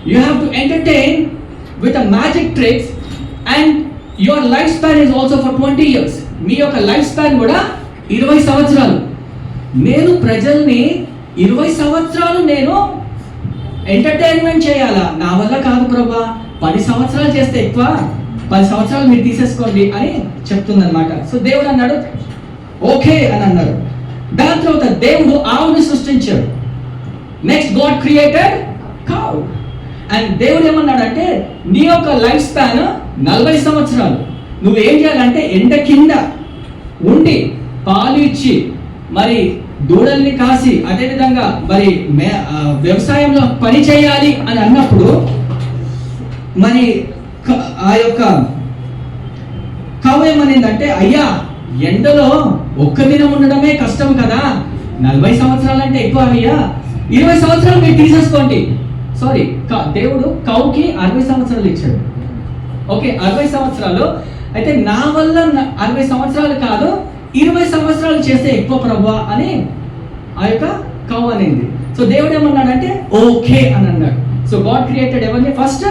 You have to entertain with a magic tricks and your life span is also for 20 years. మీ యొక్క లైఫ్ స్పాన్ కూడా 20 సంవత్సరాలు. నేను ప్రజల్ని 20 సంవత్సరాలు నేను ఎంటర్టైన్మెంట్ చేయాలా? నా వల్ల కాదు ప్రభా, 10 సంవత్సరాలు చేస్తే ఎక్కువ, 10 సంవత్సరాలు మీరు తీసేసుకోండి అని చెప్తుందన్నమాట. సో దేవుడు అన్నాడు ఓకే అని అన్నాడు. దాని తర్వాత దేవుడు ఆవుని సృష్టించాడు. Next God created cow. And దేవుడు ఏమన్నాడంటే నీ యొక్క లైఫ్ స్పాన్ 40 సంవత్సరాలు. నువ్వు ఏం చేయాలంటే ఎండ కింద ఉండి పాలు ఇచ్చి మరి దూడల్ని కాసి అదేవిధంగా మరి వ్యవసాయంలో పని చేయాలి అని అన్నప్పుడు మరి ఆ యొక్క కవ్వ ఏమనిందంటే, అయ్యా ఎండలో ఒక్క దినం ఉండడమే కష్టం కదా, 40 సంవత్సరాలు అంటే ఎక్కువ అయ్యా, 20 సంవత్సరాలు మీరు తీసేసుకోండి. సారీ, దేవుడు కౌకి 60 సంవత్సరాలు ఇచ్చాడు. ఓకే, 60 సంవత్సరాలు అయితే నా వల్ల 60 సంవత్సరాలు కాదు, 20 సంవత్సరాలు చేస్తే ఎక్కువ ప్రభువా అని ఆ యొక్క కౌ అనేది. సో దేవుడు ఏమన్నాడంటే ఓకే అని అన్నాడు. సో గాడ్ క్రియేటెడ్ ఎవరిని? First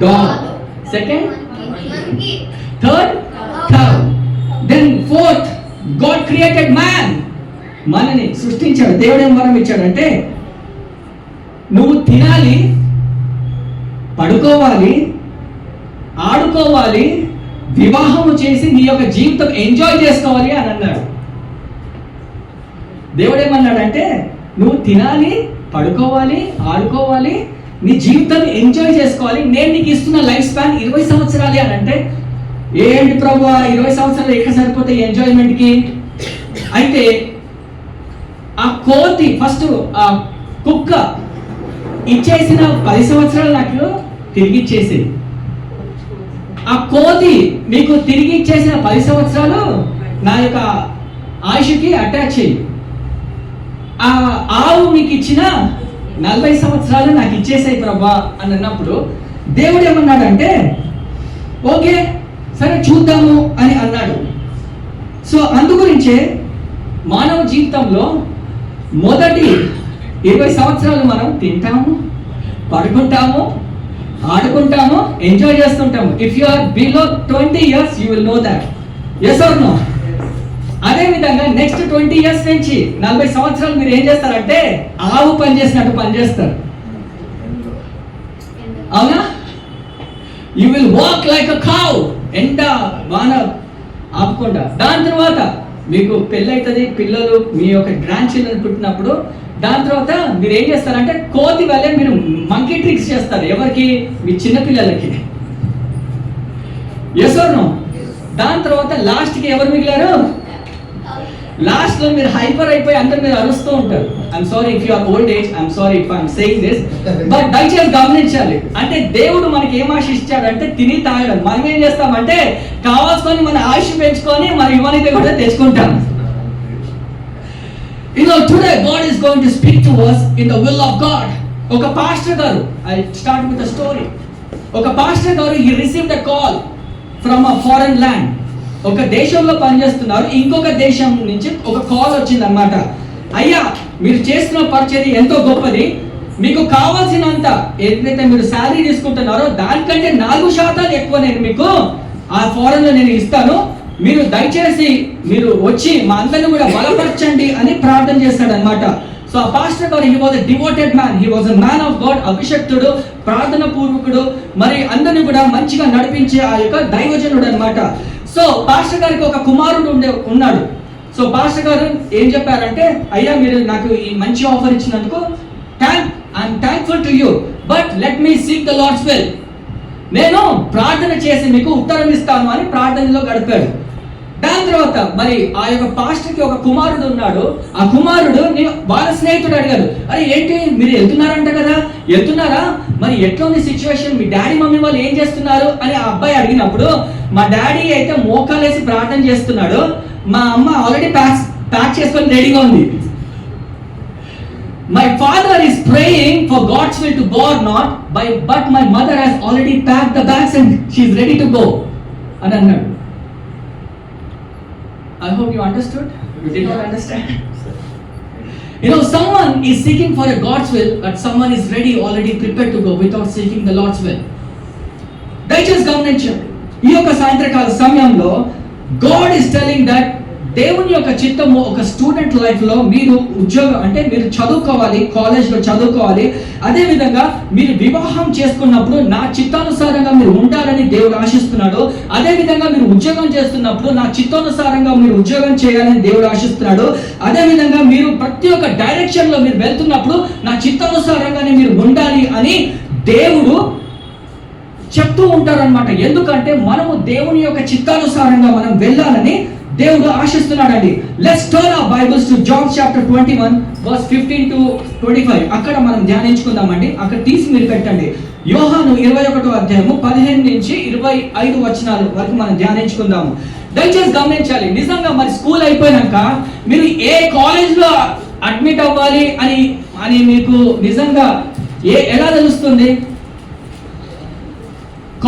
dog, second third cow, then fourth God created man. మనని సృష్టించాడు. దేవుడు ఏం వరం ఇచ్చాడంటే నువ్వు తినాలి, పడుకోవాలి, ఆడుకోవాలి, వివాహము చేసి నీ యొక్క జీవితం ఎంజాయ్ చేసుకోవాలి అని అన్నాడు. దేవుడు ఏమన్నాడంటే నువ్వు తినాలి, పడుకోవాలి, ఆడుకోవాలి, నీ జీవితాన్ని ఎంజాయ్ చేసుకోవాలి, నేను నీకు ఇస్తున్న లైఫ్ స్పాన్ 20 సంవత్సరాలే అని అంటే, ఏంటి ప్రభు 20 సంవత్సరాలు ఎక్కడ సరిపోతాయి ఎంజాయ్మెంట్కి? అయితే ఆ కోతి ఫస్ట్ ఆ కుక్క ఇచ్చేసిన 10 సంవత్సరాలు నాకు తిరిగి ఇచ్చేసేది. ఆ కోతి మీకు తిరిగి ఇచ్చేసిన 10 సంవత్సరాలు నా యొక్క ఆయుష్కి అటాచ్ అయ్యి, ఆ ఆవు మీకు ఇచ్చిన 40 సంవత్సరాలు నాకు ఇచ్చేసాయి ప్రభా అని అన్నప్పుడు దేవుడు ఏమన్నాడంటే ఓకే సరే చూద్దాము అని అన్నాడు. సో అందుగురించే మానవ జీవితంలో మొదటి 20 సంవత్సరాలు మనం తింటాము, పడుకుంటాము, ఆడుకుంటాము, ఎంజాయ్ చేస్తుంటాము. If you are below 20 years you will know that. Yes or no? అదే విధంగా నెక్స్ట్ 20 years నుంచి 40 సంవత్సరాలు మీరు ఏం చేస్తారంటే ఆవు పని చేసినట్టు పని చేస్తారు. అవునా? You will walk like a cow, ఎండ వాన ఆపకుండా. దాని తర్వాత మీకు పెళ్ళైతుంది, పిల్లలు మీ యొక్క గ్రాండ్ చిల్డ్రన్ పుట్టినప్పుడు దాని తర్వాత మీరు ఏం చేస్తారంటే కోతి వల్లే మీరు మంకీ ట్రిక్స్ చేస్తారు. ఎవరికి? మీ చిన్న పిల్లలకి. Yes or no? దాని తర్వాత లాస్ట్కి ఎవరు మిగిలారు? లాస్ట్ లో మీరు హైపర్ అయిపోయి అందరు మీరు అరుస్తూ ఉంటారు. I'm sorry if you are old age, I'm sorry if I'm saying this, but దయచేసి గమనించాలి. అంటే దేవుడు మనకి ఏం ఆశ ఇచ్చాడంటే తిని తాగడం. మనం ఏం చేస్తామంటే కావాల్సుకొని మన ఆయుష్ పెంచుకొని మన హ్యూమానిటీ కూడా తెచ్చుకుంటాం. You know, today God is going to speak to us in the will of God. ఒక పాస్టర్ గారు, I start with a story. ఒక పాస్టర్ గారు he received a call from a foreign land. ఒక దేశంలో పనిచేస్తున్నారు, ఇంకొక దేశం నుంచి ఒక కాల్ వచ్చింది అన్నమాట. అయ్యా మీరు చేస్తున్న పరిచర్య ఎంతో గొప్పది, మీకు కావాల్సినంత ఏదైతే మీరు శాలరీ తీసుకుంటున్నారో దానికంటే 4% ఎక్కువ నేను మీకు ఆ ఫారెన్ లో నేను ఇస్తాను, మీరు దయచేసి మీరు వచ్చి మా అందరిని కూడా బలపరచండి అని ప్రార్థన చేస్తాడు అనమాట. సో ఆ పాస్టర్ గారు he was a devoted man, he was a man of God, అభిషక్తుడు, ప్రార్థన పూర్వకుడు, మరి అందరిని కూడా మంచిగా నడిపించే ఆ యొక్క దైవజనుడు అనమాట. సో పాస్టర్ గారికి ఒక కుమారుడు ఉన్నాడు. సో పాస్టర్ గారు ఏం చెప్పారంటే అయ్యా మీరు నాకు ఈ మంచి ఆఫర్ ఇచ్చినందుకు I'm thankful to you, but let me seek the lord's will. నేను ప్రార్థన చేసి మీకు ఉత్తరం ఇస్తాను అని ప్రార్థనలో గడిపాడు. దాని తర్వాత మరి ఆ యొక్క పాస్టర్కి ఒక కుమారుడు ఉన్నాడు. ఆ కుమారుడు వాళ్ళ స్నేహితుడు అడిగాడు, అరే ఏంటి మీరు వెళ్తున్నారంట కదా, వెళ్తున్నారా, మరి ఎట్లా ఉంది సిచ్యువేషన్, మీ డాడీ మమ్మీ వాళ్ళు ఏం చేస్తున్నారు అని ఆ అబ్బాయి అడిగినప్పుడు మా డాడీ అయితే మోకాలేసి ప్రార్థన చేస్తున్నాడు, మా అమ్మ ఆల్రెడీ ప్యాక్ చేసుకొని రెడీగా ఉంది. My father is praying for God's will to go or not, but my mother has already packed the bags and she is ready to go. అని అన్నాడు. I hope you understood. You did not understand. You know, someone is seeking for a God's will, but someone is ready, already prepared to go without seeking the Lord's will. దయచేసి గమనించండి, ఈ యొక్క సాయంత్రకాల సమయంలో God is telling that దేవుని యొక్క చిత్తము ఒక student life లో మీరు ఉద్యోగం అంటే మీరు చదువుకోవాలి, కాలేజ్లో చదువుకోవాలి, అదే విధంగా మీరు వివాహం చేసుకున్నప్పుడు నా చిత్తానుసారంగా మీరు ఉండాలని దేవుడు ఆశిస్తున్నాడు. అదే విధంగా మీరు ఉద్యోగం చేస్తున్నప్పుడు నా చిత్తానుసారంగా మీరు ఉద్యోగం చేయాలని దేవుడు ఆశిస్తున్నాడు. అదే విధంగా మీరు ప్రతి ఒక్క డైరెక్షన్ లో మీరు వెళ్తున్నప్పుడు నా చిత్తానుసారంగానే మీరు ఉండాలి అని దేవుడు చెప్తూ ఉంటారన్నమాట. ఎందుకంటే మనము దేవుని యొక్క చిత్తానుసారంగా మనం వెళ్ళాలని దేవుడు ఆశిస్తున్నాడండి. Let's turn our Bibles to John chapter 21 verse 15 to 25. అక్కడ మనం ధ్యానించుకుందామండి. అక్కడ తీసి మీరు పెట్టండి. యోహాను 21వ అధ్యాయము 15 నుంచి 25 వచనాల వరకు మనం ధ్యానించుకుందాము. దయచేసి గమనించాలి. నిజంగా మరి స్కూల్ అయిపోయినాక మీరు ఏ కాలేజ్లో అడ్మిట్ అవ్వాలి అని మీకు నిజంగా ఎలా తెలుస్తుంది?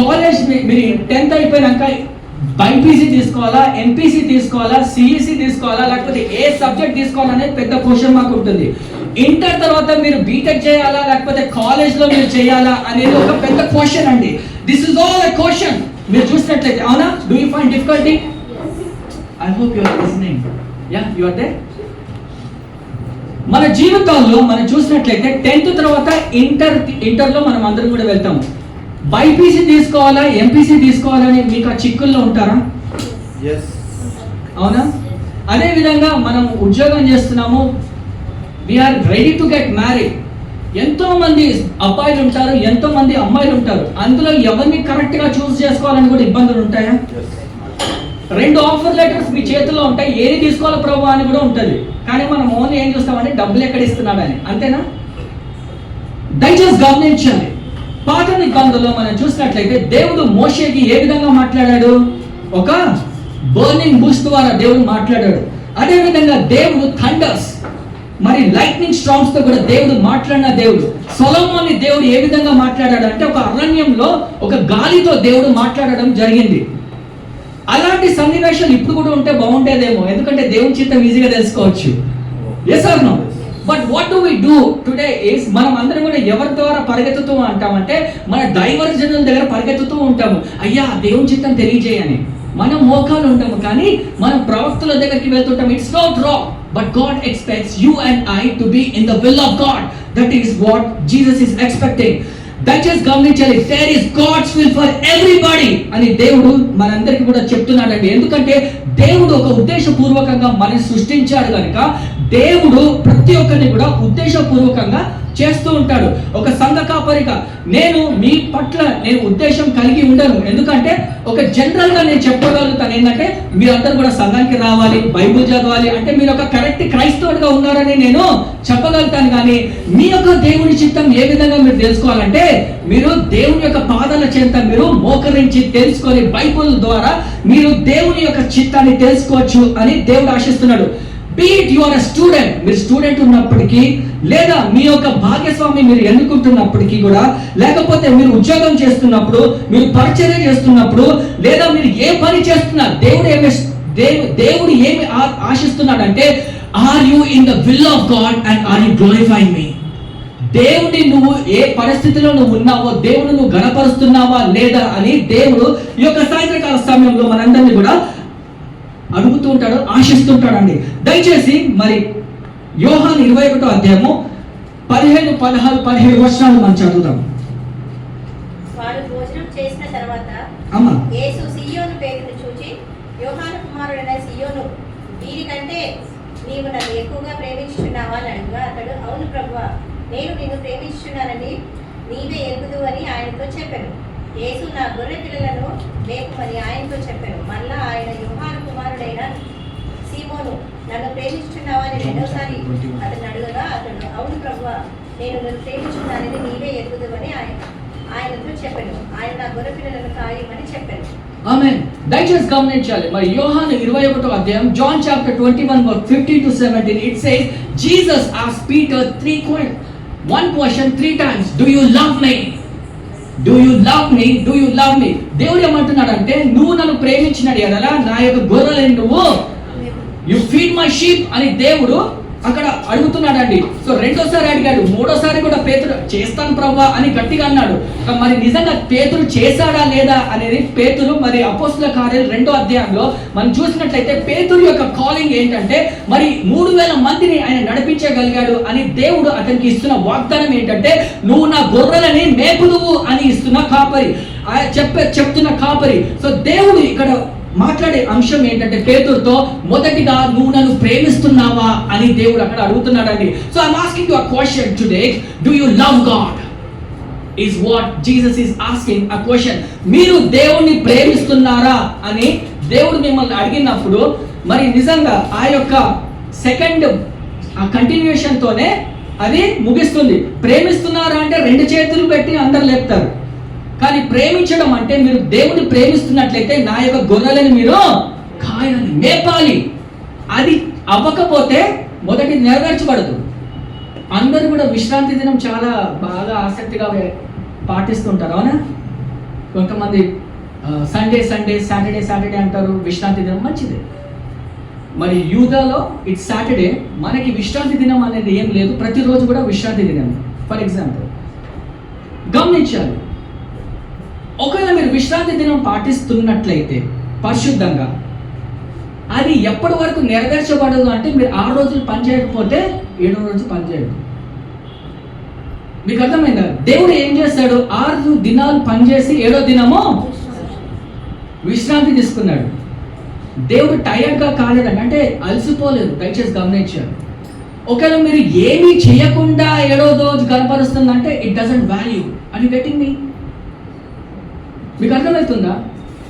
కాలేజ్ మీరు 10th అయిపోయినాక బైపీసీ తీసుకోవాలా, ఎంపీసీ తీసుకోవాలా, సిఈసీ తీసుకోవాలా, లేకపోతే ఏ సబ్జెక్ట్ తీసుకోవాలనేది పెద్ద క్వశ్చన్ మార్క్ ఉంటుంది. ఇంటర్ తర్వాత మీరు బీటెక్ చేయాలా లేకపోతే కాలేజ్లో మీరు చేయాలా అనేది ఒక పెద్ద క్వశ్చన్ అండి. This is all a question. మీరు చూసినట్లయితే అవునా? Do you find difficulty? I hope you are listening. Yeah, you are there. మన జీవితాల్లో మనం చూసినట్లయితే 10th తర్వాత ఇంటర్లో మనం అందరం కూడా వెళ్తాము. బైపీసీ తీసుకోవాలా, ఎంపీసీ తీసుకోవాలని మీకు ఆ చిక్కుల్లో ఉంటారా? అవునా? అదే విధంగా మనం ఉద్యోగం చేస్తున్నాము, we're ready to get married. ఎంతో మంది అబ్బాయిలు ఉంటారు, ఎంతో మంది అమ్మాయిలు ఉంటారు. అందులో ఎవరిని కరెక్ట్ గా చూస్ చేసుకోవాలని కూడా ఇబ్బందులు ఉంటాయా? 2 ఆఫర్ లెటర్స్ మీ చేతిలో ఉంటాయి, ఏది తీసుకోవాలో ప్రభు అని కూడా ఉంటుంది. కానీ మనం ఓన్లీ ఏం చూస్తామంటే డబ్బులు ఎక్కడ ఇస్తున్నాడని, అంతేనా? దయచేసి గమనించాలి. పాత నిబంధనలో మనం చూసినట్లయితే దేవుడు మోషేకి ఏ విధంగా మాట్లాడాడు? ఒక బర్నింగ్ బుష్ ద్వారా దేవుడు మాట్లాడాడు. అదే విధంగా దేవుడు థండర్స్ మరి లైట్నింగ్ స్టార్మ్స్ తో కూడా దేవుడు మాట్లాడిన దేవుడు. సొలొమోన్ని దేవుడు ఏ విధంగా మాట్లాడాడు అంటే ఒక అరణ్యంలో ఒక గాలితో దేవుడు మాట్లాడడం జరిగింది. అలాంటి సన్నివేశాలు ఇప్పుడు కూడా ఉంటే బాగుంటేదేమో, ఎందుకంటే దేవుని చిత్తం ఈజీగా తెలుసుకోవచ్చు. Yes or no? But what do we do today is మనం అందరం కూడా ఎవరి ద్వారా పరిగెత్తుతూ ఉంటామంటే మన డైవర్జనల్ దగ్గర పరిగెత్తుతూ ఉంటాము. అయ్యా దేవుని చిత్తం తెలియజేయని మనం మోకాలు ఉంటాము, కానీ మనం ప్రవక్తల దగ్గరికి వెళ్తుంటాం. It's not wrong, but God expects you and I to be in the will of God. That is what Jesus is expecting. దయచేసి గమనించాలి. There is God's will for everybody అని దేవుడు మనందరికీ కూడా చెప్తున్నాడండి. ఎందుకంటే దేవుడు ఒక ఉద్దేశపూర్వకంగా మనని సృష్టించాడు కనుక దేవుడు ప్రతి ఒక్కరిని కూడా ఉద్దేశపూర్వకంగా చేస్తూ ఉంటాడు. ఒక సంఘ కాపరిగా నేను మీ పట్ల నేను ఉద్దేశం కలిగి ఉండను. ఎందుకంటే ఒక జనరల్ గా నేను చెప్పగలుగుతాను ఏంటంటే మీరందరూ కూడా సంఘానికి రావాలి, బైబుల్ చదవాలి అంటే మీరు ఒక కరెక్ట్ క్రైస్తవుడిగా ఉన్నారని నేను చెప్పగలుగుతాను. కానీ మీ యొక్క దేవుని చిత్తం ఏ విధంగా మీరు తెలుసుకోవాలంటే మీరు దేవుని యొక్క పాదాల చెంత మీరు మోకరించి తెలుసుకొని బైబుల్ ద్వారా మీరు దేవుని యొక్క చిత్తాన్ని తెలుసుకోవచ్చు అని దేవుడు ఆశిస్తున్నాడు. Be it you are a student, మీరు స్టూడెంట్ ఉన్నప్పటికీ, లేదా మీ యొక్క భాగ్యస్వామి మీరు ఎన్నుకుంటున్నప్పటికీ కూడా, లేకపోతే మీరు ఉద్యోగం చేస్తున్నప్పుడు, మీరు పరిచర్య చేస్తున్నప్పుడు, లేదా మీరు ఏ పని చేస్తున్నా దేవుడు ఏమి ఆశిస్తున్నాడంటే are you in the will of God and are you glorifying me? దేవుడిని నువ్వు ఏ పరిస్థితిలో నువ్వు ఉన్నావో దేవుడు నువ్వు గణపరుస్తున్నావా లేదా అని దేవుడు ఈ యొక్క సాయంత్రకాల సమయంలో మనందరినీ కూడా అడుగుతూ ఉంటాడు, ఆశిస్తుంటాడండి. దయచేసి మరి యోహాను 21వ అధ్యాయము 15, 16, 17 వచనాలు మనం చదువుదాం. వారు భోజనం చేసిన తర్వాత యేసు సీయోను పేరును చూచి, యోహాను కుమారుడైన సీయోను, వీరికంటే నీవు నన్ను ఎక్కువగా ప్రేమించుచున్నావా అని అడుగుగా అతడు, అవును ప్రభువా, నేను నిన్ను ప్రేమించుచున్నానని నీవే ఎరుగుదు అని ఆయనతో చెప్పాను. యేసు నా గొర్రె పిల్లలను మేపుమని ఆయనతో చెప్పాను. మళ్ళా ఆయన యోహాను కుమారుడైన సీమోను, నన్ను ప్రేమించుచున్నావా అని 2వసారి అతను అడుగగా అతడు, అవును ప్రభువా, నేను నన్ను ప్రేమించున్నానని నీవే ఎరుగుదు అని ఆయనతో చెప్పాను. ఆయన నా గొర్రె పిల్లలను కాయమని చెప్పాను. ఆమేన్. దయచేసి గమనించాలి. మరి యోహాను 21వ అధ్యాయం John chapter 21 verse 15 to 17 it says Jesus asked Peter one question 3 times. Do you love me? Do you love me? Do you love me? దేవుడు ఏమంటున్నాడంటే నువ్వు నన్ను ప్రేమించినాడు ఎడలా నా యొక్క గొర్రెలను నువ్వు you feed my sheep అని దేవుడు అక్కడ అడుగుతున్నాడండి. సో 2వసారి అడిగాడు, 3వసారి కూడా పేతురు చేస్తాను ప్రభువా అని గట్టిగా అన్నాడు. మరి నిజంగా పేతురు చేశాడా లేదా అనేది పేతురు మరి అపోస్తల కార్యాలు 2వ అధ్యాయంలో మనం చూసినట్లయితే పేతురు యొక్క కాలింగ్ ఏంటంటే మరి 3000 మందిని ఆయన నడిపించగలిగాడు అని దేవుడు అతనికి ఇస్తున్న వాగ్దానం ఏంటంటే నువ్వు నా గొర్రెలని మేపుదువు అని ఇస్తున్న కాపరి, చెప్తున్న కాపరి. సో దేవుడు ఇక్కడ మాట్లాడే అంశం ఏంటంటే పేతురుతో మొదటిగా నువ్వు నన్ను ప్రేమిస్తున్నావా అని దేవుడు అక్కడ అడుగుతున్నాడండి. So I'm asking you a question today, do you love God? is what Jesus is asking a question. మీరు దేవుణ్ణి ప్రేమిస్తున్నారా అని దేవుడు మిమ్మల్ని అడిగినప్పుడు మరి నిజంగా ఆ యొక్క సెకండ్ ఆ కంటిన్యూషన్తోనే అది ముగిస్తుంది. ప్రేమిస్తున్నారా అంటే 2 చేతులు పెట్టి అందరు లేపుతారు. కానీ ప్రేమించడం అంటే మీరు దేవుని ప్రేమిస్తున్నట్లయితే నా యొక్క గొర్రెలను మీరు కాయాలి, మేపాలి. అది అవ్వకపోతే మొదటి నెరవేర్చబడదు. అందరూ కూడా విశ్రాంతి దినం చాలా బాగా ఆసక్తిగా పాటిస్తుంటారు, అవునా? కొంతమంది సండే సాటర్డే అంటారు, విశ్రాంతి దినం మంచిదే. మరి యూదాలో ఇట్స్ సాటర్డే, మనకి విశ్రాంతి దినం అనేది ఏం లేదు, ప్రతిరోజు కూడా విశ్రాంతి దినం. ఫర్ ఎగ్జాంపుల్ గమనించాలి, ఒకవేళ మీరు విశ్రాంతి దినం పాటిస్తున్నట్లయితే పరిశుద్ధంగా, అది ఎప్పటి వరకు నెరవేర్చబడదు అంటే మీరు 6 రోజులు పని చేయకపోతే 7వ రోజు పని చేయదు. మీకు అర్థమైందా? దేవుడు ఏం చేస్తాడు, 6 దినాలు పనిచేసి 7వ దినము విశ్రాంతి తీసుకున్నాడు. దేవుడు టైర్డ్గా కాలేదండి, అంటే అలసిపోలేదు. దయచేసి గమనించారు. ఒకవేళ మీరు ఏమీ చేయకుండా 7వ రోజు కనపరుస్తుందంటే ఇట్ డజంట్ వాల్యూ. అని గెటింగ్ మీ? మీకు అర్థమవుతుందా?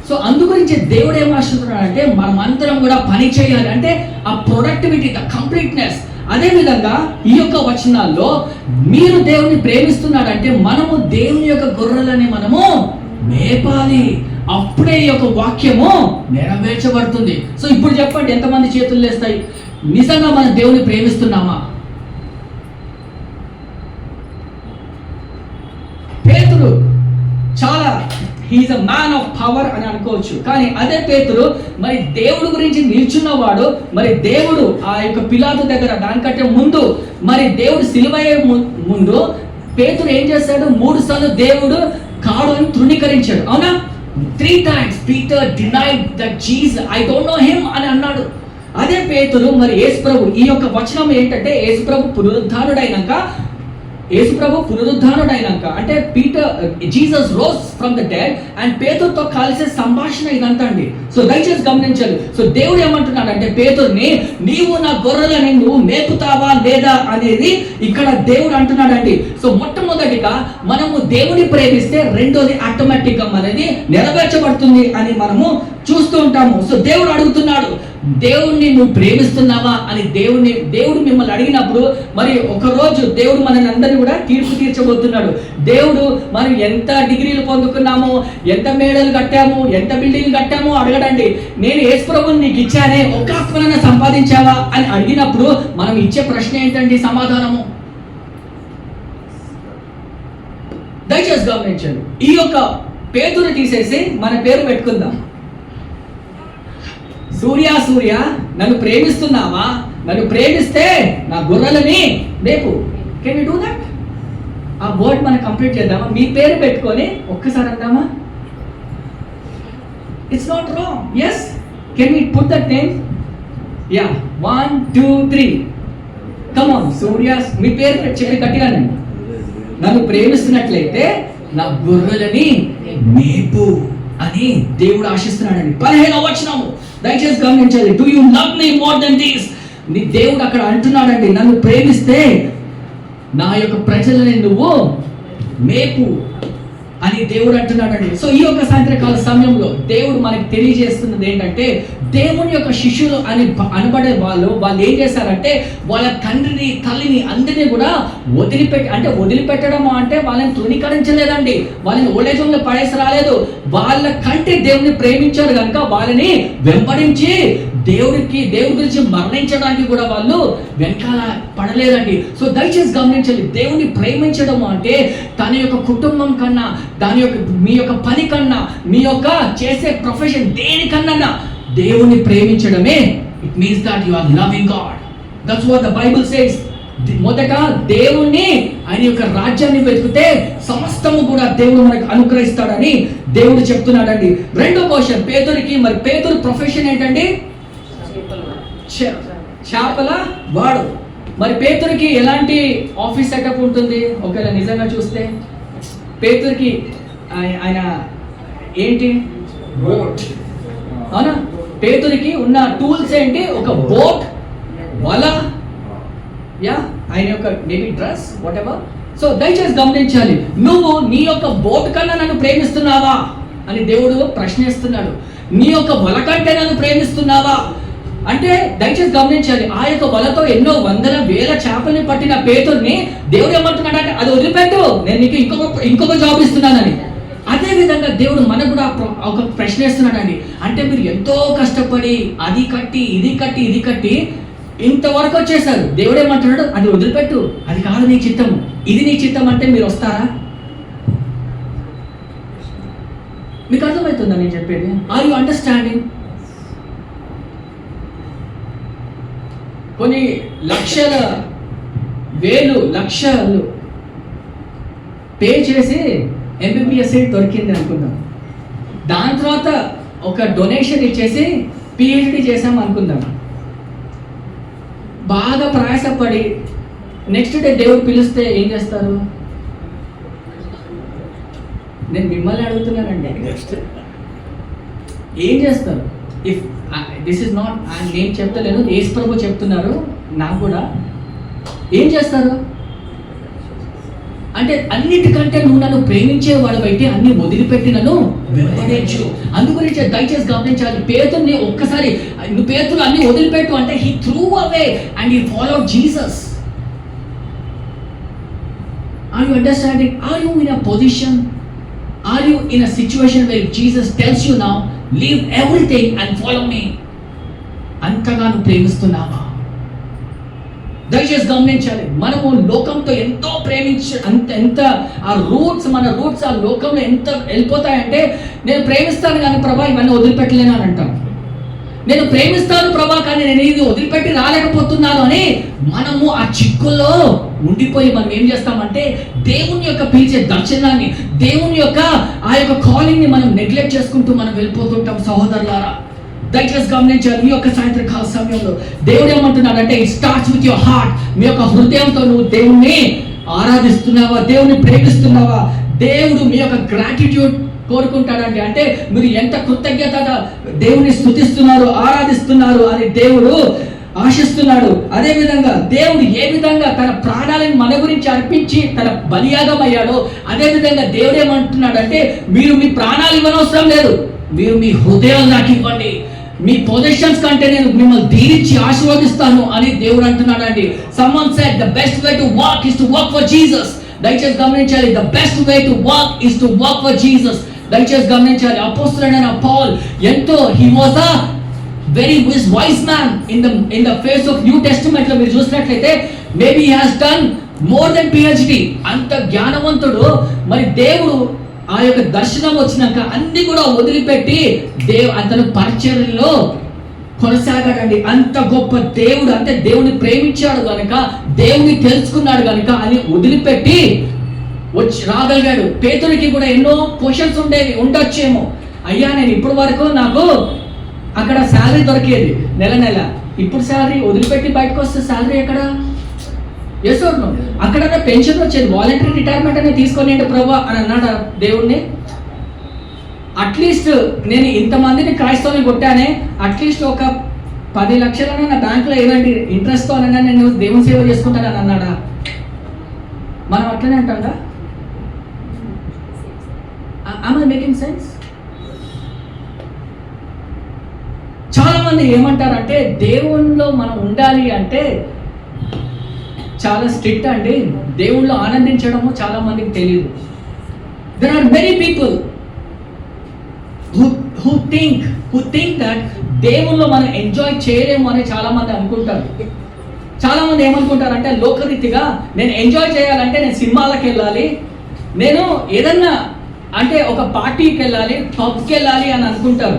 సో అందుగురించి దేవుడు ఏం ఆశిస్తున్నాడంటే మనం అందరం కూడా పని చేయాలి, అంటే ఆ ప్రొడక్టివిటీ, ద కంప్లీట్నెస్. అదేవిధంగా ఈ యొక్క వచనాల్లో మీరు దేవుని ప్రేమిస్తున్నాడంటే మనము దేవుని యొక్క గొర్రెలని మనము మేపాలి, అప్పుడే ఈ యొక్క వాక్యము నెరవేర్చబడుతుంది. సో ఇప్పుడు చెప్పండి, ఎంతమంది చేతులు లేస్తాయి? నిజంగా మనం దేవుని ప్రేమిస్తున్నామా? పేతురు చాలా he's a man of power అని అనుకోవచ్చు, కానీ అదే పేతురు మరి దేవుడు గురించి నిల్చున్నవాడు. మరి దేవుడు ఆ యొక్క పిలాతు దగ్గర దానికంటే ముందు, మరి దేవుడు సిలువయ్యే ముందు పేతురు ఏం చేశాడు? 3 సార్లు దేవుడు కాడు అని తృణీకరించాడు, అవునా? 3 times Peter denied that Jesus, I don't know him అని అన్నాడు. అదే పేతురు మరి యేసుప్రభు, ఈ యొక్క వచనం ఏంటంటే యేసుప్రభు పునరుద్ధానుడైనాక అంటే Jesus rose from the dead and పేతురుతో కలిసే సంభాషణ ఇదంతా అండి. సో దయచేసి గమనించాలి. సో దేవుడు ఏమంటున్నాడంటే పేతురుని, నీవు నా గొర్రెలని నువ్వు మేపుతావా లేదా అనేది ఇక్కడ దేవుడు అంటున్నాడండి. సో మొట్టమొదటిగా మనము దేవుని ప్రేమిస్తే రెండోది ఆటోమేటిక్ గా అనేది నెరవేర్చబడుతుంది అని మనము చూస్తూ ఉంటాము. సో దేవుడు అడుగుతున్నాడు, దేవుణ్ణి నువ్వు ప్రేమిస్తున్నావా అని దేవుడు మిమ్మల్ని అడిగినప్పుడు మరి ఒకరోజు దేవుడు మనల్ని అందరినీ కూడా తీర్పు తీర్చబోతున్నాడు. దేవుడు మనం ఎంత డిగ్రీలు పొందుకున్నాము, ఎంత మేడలు కట్టాము, ఎంత బిల్డింగ్లు కట్టాము అడగడండి. నేను యేసుప్రభుని నీకు ఇచ్చానే, ఒక్క ఆత్మనైనా సంపాదించావా అని అడిగినప్పుడు మనం ఇచ్చే ప్రశ్న ఏంటండి? సమాధానము. దయచేసి గమనించండి. ఈ యొక్క పేతురు తీసేసి మన పేరు పెట్టుకుందాం. సూర్య నన్ను ప్రేమిస్తున్నావా? నన్ను ప్రేమిస్తే నా గొర్రెలని రేపు. Can you do that? ఆ వర్డ్ మనం కంప్లీట్ చేద్దామా? మీ పేరు పెట్టుకొని ఒక్కసారి అందామా? It's not wrong. Yes, can we put that name? Yeah, 1 2 3 come on. Surya, మీ పేరు చెప్పి గట్టిగా నన్ను ప్రేమిస్తున్నట్లయితే నా గొర్రెలని మేపు అని దేవుడు ఆశిస్తున్నాడండి. 15వ వచనము దయచేసి గమనించాలి. Do you love me more than this? నీ దేవుడు అక్కడ అంటున్నాడండి, నన్ను ప్రేమిస్తే నా యొక్క ప్రజలని నువ్వు మేపు అని దేవుడు అంటున్నాడండి. సో ఈ యొక్క సాయంత్రకాల సమయంలో దేవుడు మనకి తెలియజేస్తున్నది ఏంటంటే, దేవుని యొక్క శిష్యులు అని అనబడే వాళ్ళు ఏం చేశారంటే వాళ్ళ తండ్రిని తల్లిని అందరినీ కూడా వదిలిపెట్టడం అంటే వాళ్ళని తృణీకరించలేదండి, వాళ్ళని ఓల్డేజ్ హోమ్లో పడేసి రాలేదు. వాళ్ళ కంటే దేవుని ప్రేమించారు కనుక వాళ్ళని వెంబడించి దేవుడి గురించి మరణించడానికి కూడా వాళ్ళు వెనకాల పడలేదండి. సో దయచేసి గమనించాలి, దేవుని ప్రేమించడం అంటే తన యొక్క కుటుంబం కన్నా, మీ యొక్క పని కన్నా, మీ యొక్క చేసే ప్రొఫెషన్ దేనికన్నా దేవుని ప్రేమించడమే. It means that you are loving God. That's what the Bible says. మొదట దేవుణ్ణి, ఆయన యొక్క రాజ్యాన్ని వెతికితే సమస్తము కూడా దేవుడు మనకు అనుగ్రహిస్తాడని దేవుడు చెప్తున్నాడండి. రెండో క్వశ్చన్ పేతురికి, మరి పేతురు ప్రొఫెషన్ ఏంటండి? చేపల వాడు. మరి పేతురికి ఎలాంటి ఆఫీస్ సెటప్ ఉంటుంది? ఒకవేళ నిజంగా చూస్తే పేతురికి ఆయన ఏంటి? బోట్, అవునా? పేతురికి ఉన్న టూల్స్ ఏంటి? ఒక బోట్, వల, ఆయన యొక్క maybe dress, what ever. So దయచేసి గమనించాలి, నువ్వు నీ యొక్క బోట్ కన్నా నన్ను ప్రేమిస్తున్నావా అని దేవుడు ప్రశ్నిస్తున్నాడు. నీ యొక్క వల కంటే నన్ను ప్రేమిస్తున్నావా? అంటే దయచేసి గమనించాలి, ఆ యొక్క వలతో ఎన్నో వందల వేల చేపల్ని పట్టిన పేతుర్ని దేవుడు ఏమంటున్నాడు అంటే అది వదిలిపెట్టు, నేను నీకు ఇంకొక జాబ్ ఇస్తున్నానని. అదే విధంగా దేవుడు మనకు కూడా ఒక ప్రశ్న వేస్తున్నాడండి. అంటే మీరు ఎంతో కష్టపడి అది కట్టి ఇది కట్టి ఇంతవరకు వచ్చేసారు, దేవుడు ఏమంటున్నాడు అది వదిలిపెట్టు, అది కాదు నీ చిత్తం, ఇది నీ చిత్తం అంటే మీరు వస్తారా? మీకు అర్థమవుతుందా నేను చెప్పేది? Are you understanding? కొన్ని లక్షలు పే చేసి ఎంబీబీఎస్ సీట్ దొరికింది అనుకుందాం. దాని తర్వాత ఒక డొనేషన్ ఇచ్చేసి పిహెచ్డి చేసాం అనుకుందాం. బాగా ప్రయాసపడి నెక్స్ట్ డే దేవుడు పిలిస్తే ఏం చేస్తారు? నేను మిమ్మల్ని అడుగుతున్నానండి, ఏం చేస్తారు? ఇఫ్ దిస్ ఇస్ నాట్, నేను చెప్తలేను, యేసు ప్రభు చెప్తున్నారు నాకు కూడా. ఏం చేస్తారు అంటే అన్నిటికంటే నువ్వు నన్ను ప్రేమించే వాడు బయట అన్ని వదిలిపెట్టి నన్ను వెంబడించు. అందుగురించి దయచేసి గమనించాలి, పేతుర్ని ఒక్కసారి నువ్వు పేతురు అన్ని వదిలిపెట్టు అంటే he threw away and he followed Jesus. Are you understanding? Are you in a position, are you in a situation where Jesus tells you now leave everything and follow me? అంతగా నువ్వు ప్రేమిస్తున్నావా? దయచేసి గమనించాలి, మనము లోకంతో ఎంతో ఎంత మన రూట్స్ ఆ లోకంలో ఎంత వెళ్ళిపోతాయంటే, నేను ప్రేమిస్తాను కానీ ప్రభా ఇవన్నీ వదిలిపెట్టలేను అని అంటాం. నేను ప్రేమిస్తాను ప్రభా కానీ నేను ఇది వదిలిపెట్టి రాలేకపోతున్నాను అని మనము ఆ చిక్కుల్లో ఉండిపోయి మనం ఏం చేస్తామంటే దేవుని యొక్క పిలిచే దర్శనాన్ని, దేవుని యొక్క ఆ యొక్క కాలింగ్ ని మనం నెగ్లెక్ట్ చేసుకుంటూ మనం వెళ్ళిపోతుంటాం. సహోదరులారా దయచేసి గమనించాలి, మీ యొక్క సాయంత్రకాల సమయంలో దేవుడు ఏమంటున్నాడంటే it starts with your heart. మీ యొక్క హృదయంతో నువ్వు దేవుణ్ణి ఆరాధిస్తున్నావా, దేవుని ప్రేమిస్తున్నావా? దేవుడు మీ యొక్క గ్రాటిట్యూడ్ కోరుకుంటాడండి. అంటే మీరు ఎంత కృతజ్ఞత దేవుని స్తుతిస్తున్నారు, ఆరాధిస్తున్నారు అని దేవుడు ఆశిస్తున్నాడు. అదే విధంగా దేవుడు ఏ విధంగా తన ప్రాణాలను మన గురించి అర్పించి తన బలియాగం అయ్యాడో, అదే విధంగా దేవుడు ఏమంటున్నాడంటే మీరు మీ ప్రాణాలు ఇవ్వనవసరం లేదు, మీరు మీ హృదయాలు నాకు ఇవ్వండి, మీ పొజిషన్స్ కంటే నేను మిమ్మల్ని దీవించి ఆశీర్వదిస్తాను అని దేవుడు అంటున్నాడండి. Someone said the best way to walk is to walk for Jesus. దయచేసి గమనించాలి, the best way to walk is to walk for Jesus. దయచేసి గమనించాలి, అపోస్తలుడైన పౌల్ ఎంతో he was a very wise man in the face of New Testament లో మీరు చూసినట్లయితే maybe he has done more than PhD. అంత జ్ఞానవంతుడు. మరి దేవుడు ఆ యొక్క దర్శనం వచ్చినాక అన్ని కూడా వదిలిపెట్టి అతను పరిచర్యలో కొనసాగాడండి. అంత గొప్ప దేవుడు, అంటే దేవుని ప్రేమించాడు కనుక, దేవుని తెలుసుకున్నాడు కనుక అని వదిలిపెట్టి వచ్చి రాగలిగాడు. పేతురికి కూడా ఎన్నో క్వశ్చన్స్ ఉండొచ్చేమో, అయ్యా నేను ఇప్పటి వరకు నాకు అక్కడ శాలరీ దొరికేది నెల, ఇప్పుడు శాలరీ వదిలిపెట్టి బయటకు వస్తే శాలరీ ఎక్కడ? ఎసోను అక్కడ పెన్షన్ వచ్చేది, వాలంటరీ రిటైర్మెంట్ అనేది తీసుకొని ప్రభా అని అన్నాడు దేవుణ్ణి. అట్లీస్ట్ నేను ఇంతమందిని క్రైస్తవుని కొట్టానే, అట్లీస్ట్ ఒక 10 లక్షలైనా నా బ్యాంకులో ఏదండి ఇంట్రెస్ట్తో అనగా నేను దేవుని సేవ చేసుకుంటానని అన్నాడా? మనం అట్లనే అంటాంగా. am I making sense? చాలా మంది ఏమంటారంటే దేవునిలో మనం ఉండాలి అంటే చాలా స్ట్రిక్ట్ అండి, దేవుళ్ళు ఆనందించడము చాలా మందికి తెలియదు. There are many people who think that దేవుల్లో మనం ఎంజాయ్ చేయలేము అని చాలా మంది అనుకుంటారు. చాలా మంది ఏమనుకుంటారు అంటే లోకరీతిగా నేను ఎంజాయ్ చేయాలంటే నేను సినిమాలకు వెళ్ళాలి, నేను ఏదన్నా అంటే ఒక పార్టీకి వెళ్ళాలి, పబ్కి వెళ్ళాలి అని అనుకుంటారు.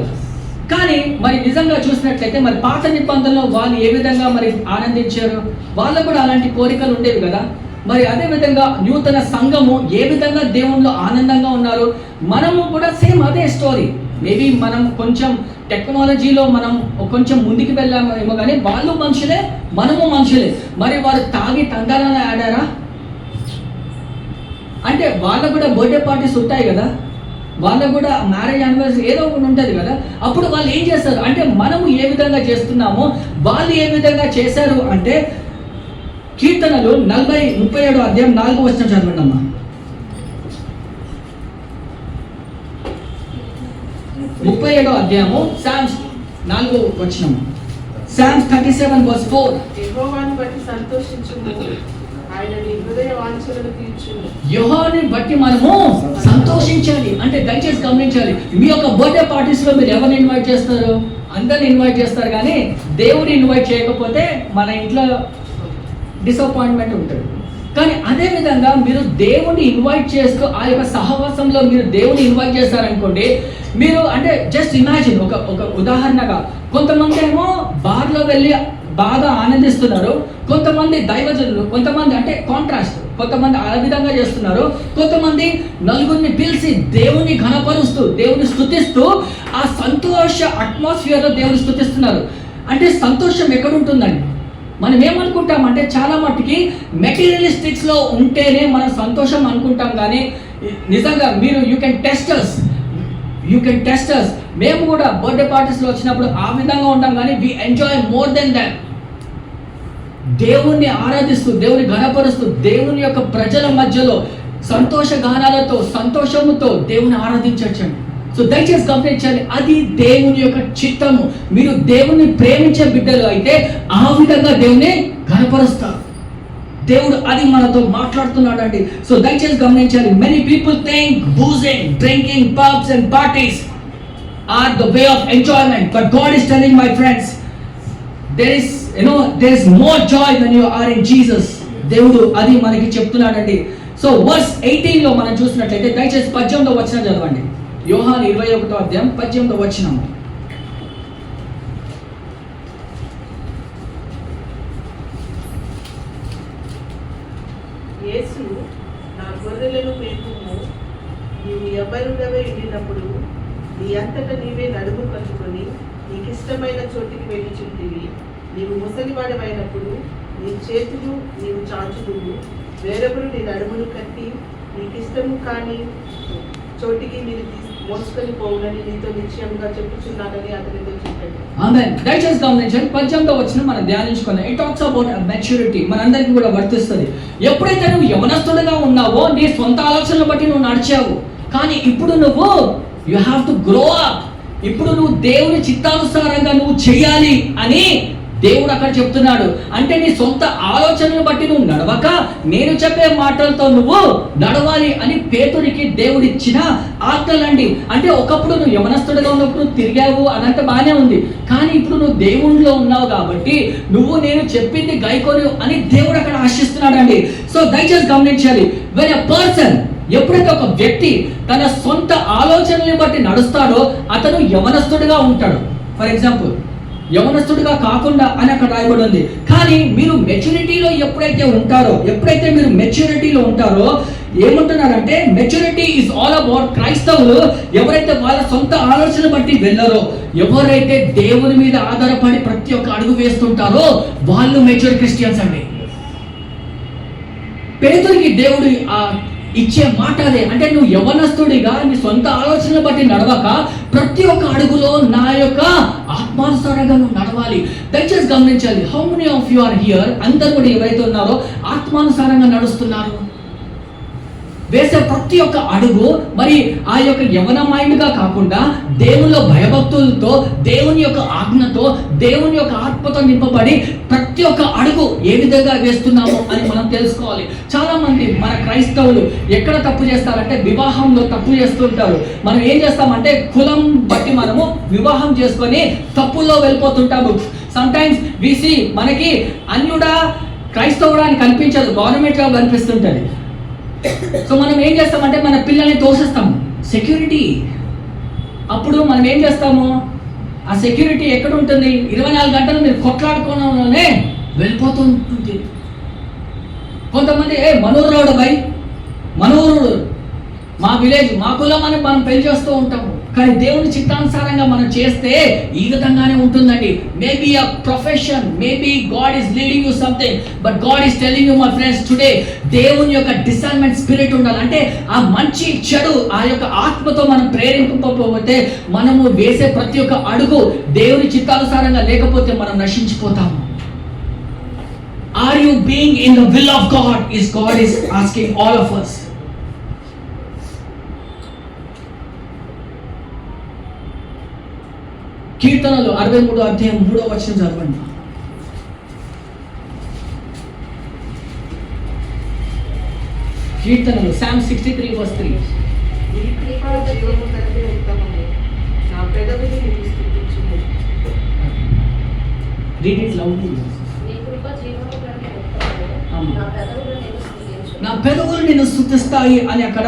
కానీ మరి నిజంగా చూసినట్లయితే మరి పాత నిబంధనలో వాళ్ళు ఏ విధంగా మరి ఆనందించారు, వాళ్ళకు కూడా అలాంటి కోరికలు ఉండేవి కదా. మరి అదే విధంగా నూతన సంఘము ఏ విధంగా దేవునిలో ఆనందంగా ఉన్నారు, మనము కూడా సేమ్ అదే స్టోరీ. మేబీ మనం కొంచెం టెక్నాలజీలో మనం కొంచెం ముందుకు వెళ్ళామేమో, కానీ వాళ్ళు మనుషులే, మనము మనుషులే. మరి వారు తాగి తందాలని ఆడారా అంటే వాళ్ళకు కూడా బర్త్డే పార్టీస్ ఉంటాయి కదా, వాళ్ళకు కూడా మ్యారేజ్ యానివర్సరీ ఏదో ఒకటి ఉంటుంది కదా. అప్పుడు వాళ్ళు ఏం చేస్తారు అంటే మనము ఏ విధంగా చేస్తున్నామో వాళ్ళు ఏ విధంగా చేశారు అంటే, కీర్తనలు 37వ అధ్యాయం 4వ వచనం చదవండి అమ్మా. 37వ అధ్యాయము సామ్స్ 4వ వచనం. Psalms 37:4. యెహోవాను బట్టి సంతోషించుము, ఆయన నీ హృదయ వాంఛలను తీర్చును. యెహోవాని బట్టి మనము సంతోషించాలి. అంటే దయచేసి గమనించాలి, మీ యొక్క బర్త్డే పార్టీస్ లో మీరు ఎవరిని ఇన్వైట్ చేస్తారు? అందరిని ఇన్వైట్ చేస్తారు, కానీ దేవుని ఇన్వైట్ చేయకపోతే మన ఇంట్లో డిసప్పాయింట్మెంట్ ఉంటుంది. కానీ అదే విధంగా మీరు దేవుని ఇన్వైట్ చేస్తూ ఆ యొక్క సహవాసంలో మీరు దేవుని ఇన్వైట్ చేస్తారనుకోండి, మీరు అంటే జస్ట్ ఇమాజిన్, ఒక ఉదాహరణగా కొంతమంది ఏమో బార్లో వెళ్ళి బాగా ఆనందిస్తున్నారు, కొంతమంది దైవజనులు, కొంతమంది అంటే కాంట్రాస్ట్, కొంతమంది ఆ విధంగా చేస్తున్నారు, కొంతమంది నలుగురిని పిలిచి దేవుని ఘనపరుస్తూ దేవుని స్తుతిస్తూ ఆ సంతోష అట్మాస్ఫియర్లో దేవుని స్తుతిస్తున్నారు. అంటే సంతోషం ఎక్కడ ఉంటుందండి? మనం ఏమనుకుంటామంటే చాలా మట్టుకి మెటీరియలిస్టిక్స్లో ఉంటేనే మనం సంతోషం అనుకుంటాం, కానీ నిజంగా మీరు యూ కెన్ టెస్ట్ అస్. మేము కూడా బర్త్డే పార్టీస్లో వచ్చినప్పుడు ఆ విధంగా ఉంటాం, కానీ we enjoy more than that. దేవుణ్ణి ఆరాధిస్తూ దేవుని ఘనపరుస్తూ దేవుని యొక్క ప్రజల మధ్యలో సంతోష గానాలతో సంతోషముతో దేవుని ఆరాధించవచ్చండి. సో దయచేసి గమనించాలి, అది దేవుని యొక్క చిత్తము. మీరు దేవుని ప్రేమించే బిడ్డలు అయితే ఆ విధంగా దేవుని ఘనపరుస్తారు. దేవుడు అది మనతో మాట్లాడుతున్నాడు అండి. సో దయచేసి గమనించాలి, many people think boozing, drinking, pubs and parties are the way of enjoyment, but God is telling, my friends, there is more joy when you are in Jesus. దేవుడు అది మనకి చెప్తున్నాడండి. సో వర్స్ 18 లో మనం చూసినట్లయితే దయచేసి 18వ వచనం చదవండి. యోహాను 21వ అధ్యాయం 18వ వచనం. యేసు, నా గొర్రెలను మేపుము, నీవు యవ్వనుడవై ఉండినప్పుడు నీ అంతట నీవే నడుము కట్టుకొని నీకిష్టమైన చోటికి వెళ్ళిచుంటివి. నీవు ముసలివాడమైనప్పుడు నీ చేతులు నీవు చాచుదువు, వేరొకరు నీ నడుమును కట్టి నీకిష్టము కాని చోటికి మీరు మోసుకొని పోవునని నీతో నిశ్చయంగా చెప్పుచున్నానని అతనితో చెప్పాడు. ఆమేన్. దయచేసి గమనించండి, 18వ వచనం మనం ధ్యానించుకున్నాం. It talks about maturity. మనందరికీ కూడా వర్తిస్తుంది. ఎప్పుడైతే నువ్వు యవనస్తుడిగా ఉన్నావో నీ సొంత ఆలోచనలు బట్టి నువ్వు నడిచావు, కానీ ఇప్పుడు నువ్వు you have to grow up. ఇప్పుడు నువ్వు దేవుని చిత్తానుసారంగా నువ్వు చేయాలి అని దేవుడు అక్కడ చెప్తున్నాడు. అంటే నీ సొంత ఆలోచనలు బట్టి నువ్వు నడవక నేను చెప్పే మాటలతో నువ్వు నడవాలి అని పేతురికి దేవుడు ఇచ్చిన ఆజ్ఞలండి. అంటే ఒకప్పుడు నువ్వు యవనస్తుడిగా ఉన్నప్పుడు తిరిగావు అనంత బాగానే ఉంది, కానీ ఇప్పుడు నువ్వు దేవునిలో ఉన్నావు కాబట్టి నువ్వు నేను చెప్పింది గైకొని అని దేవుడు అక్కడ ఆశిస్తున్నాడు అండి. సో దయచేసి గమనించాలి, వెన్ ఎ పర్సన్, ఎప్పుడైతే ఒక వ్యక్తి తన సొంత ఆలోచనల్ని బట్టి నడుస్తాడో అతను యవనస్తుడిగా ఉంటాడు. ఫర్ ఎగ్జాంపుల్, యవనస్తుడిగా కాకుండా అని అక్కడ రాయబడి ఉంది. కానీ మీరు మెచ్యూరిటీలో ఎప్పుడైతే మీరు మెచ్యూరిటీలో ఉంటారో ఏమంటున్నారంటే, మెచ్యూరిటీ ఈజ్ ఆల్ అబౌట్ క్రైస్తవులు ఎవరైతే వాళ్ళ సొంత ఆలోచన బట్టి వెళ్ళరో, ఎవరైతే దేవుని మీద ఆధారపడి ప్రతి ఒక్క అడుగు వేస్తుంటారో వాళ్ళు మెచ్యూర్ క్రిస్టియన్స్ అండి. పేతురికి దేవుడు ఇచ్చే మాట అదే. అంటే నువ్వు యవనస్తుడిగా నీ సొంత ఆలోచనలు బట్టి నడవక ప్రతి ఒక్క అడుగులో నా యొక్క ఆత్మానుసారంగా నువ్వు నడవాలి. దయచేసి గమనించాలి, how many of you are here, అందరూ కూడా ఎవరైతే ఉన్నారో ఆత్మానుసారంగా నడుస్తున్నారు? వేసే ప్రతి ఒక్క అడుగు మరి ఆ యొక్క యవన మైండ్గా కాకుండా దేవునిలో భయభక్తులతో, దేవుని యొక్క ఆజ్ఞతో, దేవుని యొక్క ఆత్మతో నింపబడి ప్రతి ఒక్క అడుగు ఏ విధంగా వేస్తున్నామో అని మనం తెలుసుకోవాలి. చాలా మంది మన క్రైస్తవులు ఎక్కడ తప్పు చేస్తారంటే వివాహంలో తప్పు చేస్తుంటారు. మనం ఏం చేస్తామంటే కులం బట్టి మనము వివాహం చేసుకొని తప్పుల్లో వెళ్ళిపోతుంటాము. సమ్టైమ్స్ వీసి మనకి అన్యుడా క్రైస్తవుడా అని కనిపించదు, గవర్నమెంట్ గా కనిపిస్తుంటది. సో మనం ఏం చేస్తామంటే మన పిల్లల్ని తోసేస్తాము. సెక్యూరిటీ, అప్పుడు మనం ఏం చేస్తాము, ఆ సెక్యూరిటీ ఎక్కడ ఉంటుంది? 24 గంటలు మీరు కొట్లాడుకోవడంలోనే వెళ్ళిపోతుంటుంది. కొంతమంది మనూరు భయ్, మనూరు మా విలేజ్, మా కులం అని మనం పెళ్లి చేస్తూ ఉంటాము. కానీ దేవుని చిత్తానుసారంగా మనం చేస్తే ఈ విధంగానే ఉంటుందండి. Maybe a profession, maybe God is leading you something, but God is telling you my friends today, దేవుని యొక్క డిసర్న్మెంట్ స్పిరిట్ ఉండాలి. అంటే ఆ మంచి చెడు ఆ యొక్క ఆత్మతో మనం ప్రేరేపింపకపోతే మనము వేసే ప్రతి ఒక్క అడుగు దేవుని చిత్తానుసారంగా లేకపోతే మనం నశించిపోతాము. Are you being in the will of God? Is God is asking all of us. కీర్తనలు 63 అధ్యాయం 3వ వచనం చదవండి. కీర్తనలు Psalm 63:3. నీ కృప జీవము కంటే ఉత్తమము, నా పెదవులు నిన్ను స్తుతించును. Read it loudly. నీ కృప జీవము కంటే ఉత్తమము, ఆమేన్. నా పెదవులు నిన్ను స్తుతించును. నా పెదవులు నిన్ను స్తుతిస్తాయి అని అక్కడ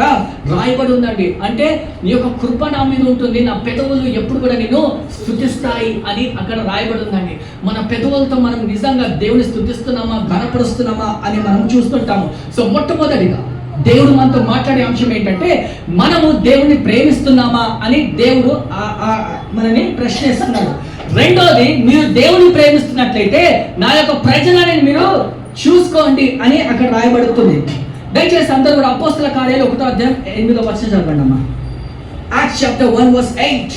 రాయబడి ఉందండి. అంటే నీ యొక్క కృప నా మీద ఉంటుంది, నా పెదవులు ఎప్పుడు కూడా నిన్ను స్తుతిస్తాయి అని అక్కడ రాయబడి ఉందండి. మన పెదవులతో మనం నిజంగా దేవుని స్తుతిస్తున్నామా, ఘనపరుస్తున్నామా అని మనం చూస్తుంటాము. సో మొట్టమొదటిగా దేవుడు మనతో మాట్లాడే అంశం ఏంటంటే మనము దేవుని ప్రేమిస్తున్నామా అని దేవుడు మనని ప్రశ్నిస్తున్నాడు. రెండోది, మీరు దేవుని ప్రేమిస్తున్నట్లయితే నా యొక్క ప్రజలని మీరు చూసుకోండి అని అక్కడ రాయబడుతుంది. దయచేసి అందరూ కూడా అపోస్తల కార్యాలు 1వ అధ్యాయం 8వ వచనం చదవండి అమ్మా. Acts chapter 1 verse 8.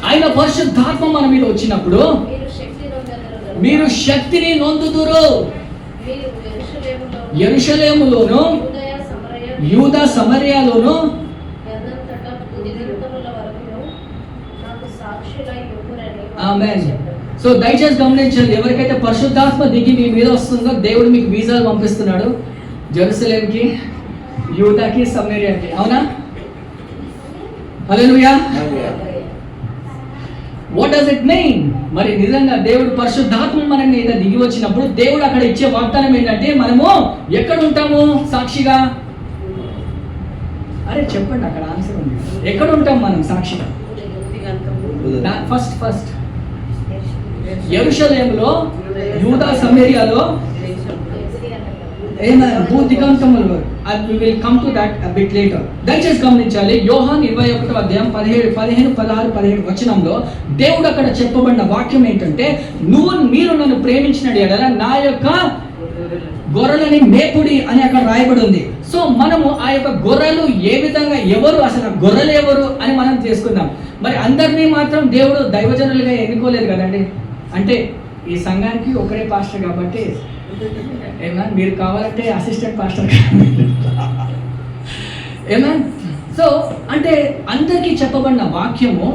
ఆయన పరిశుద్ధాత్మ మన మీద వచ్చినప్పుడు మీరు శక్తిని నొందుదురు. యెరూషలేములోను యూదా సమరయలోను ఆమేన్. సో దయచేసి గమనించండి, ఎవరికైతే పరిశుద్ధాత్మ దిగి మీ మీద వస్తుందో దేవుడు మీకు వీసాలు పంపిస్తున్నాడు, జెరూసలేంకి, యూదాకి, సమరయకి. అవునా? Hallelujah. What does it mean? మరి నిజంగా దేవుడు పరిశుద్ధాత్మ మన మీద దిగి వచ్చినప్పుడు దేవుడు అక్కడ ఇచ్చే వాగ్దానం ఏంటంటే మనము ఎక్కడ ఉంటాము సాక్షిగా? అరే చెప్పండి, అక్కడ ఆన్సర్ ఉంది. ఎక్కడ ఉంటాం మనం సాక్షిగా? ఫస్ట్ యెరూషలేములో, యూదా సమరయలో, భూదిగంతములు. We will come to that a bit later. దయచేసి గమనించాలి, యోహాను 21వ అధ్యాయం 15, 16, 17 వచనంలో దేవుడు అక్కడ చెప్పబడిన వాక్యం ఏంటంటే మీరు నన్ను ప్రేమించిన యెడల నా యొక్క గొర్రెలని మేపుడి అని అక్కడ రాయబడి ఉంది. సో మనము ఆ యొక్క గొర్రెలు ఏ విధంగా, ఎవరు అసలు గొర్రెలు ఎవరు అని మనం చేసుకుందాం. మరి అందరినీ మాత్రం దేవుడు దైవజనులుగా ఎన్నుకోలేదు కదండి. అంటే ఈ సంఘానికి ఒకరే పాస్టర్ కాబట్టి ఏమన్నా మీరు కావాలంటే అసిస్టెంట్ పాస్టర్ ఏమన్నా. సో అంటే అందరికీ చెప్పబడిన వాక్యము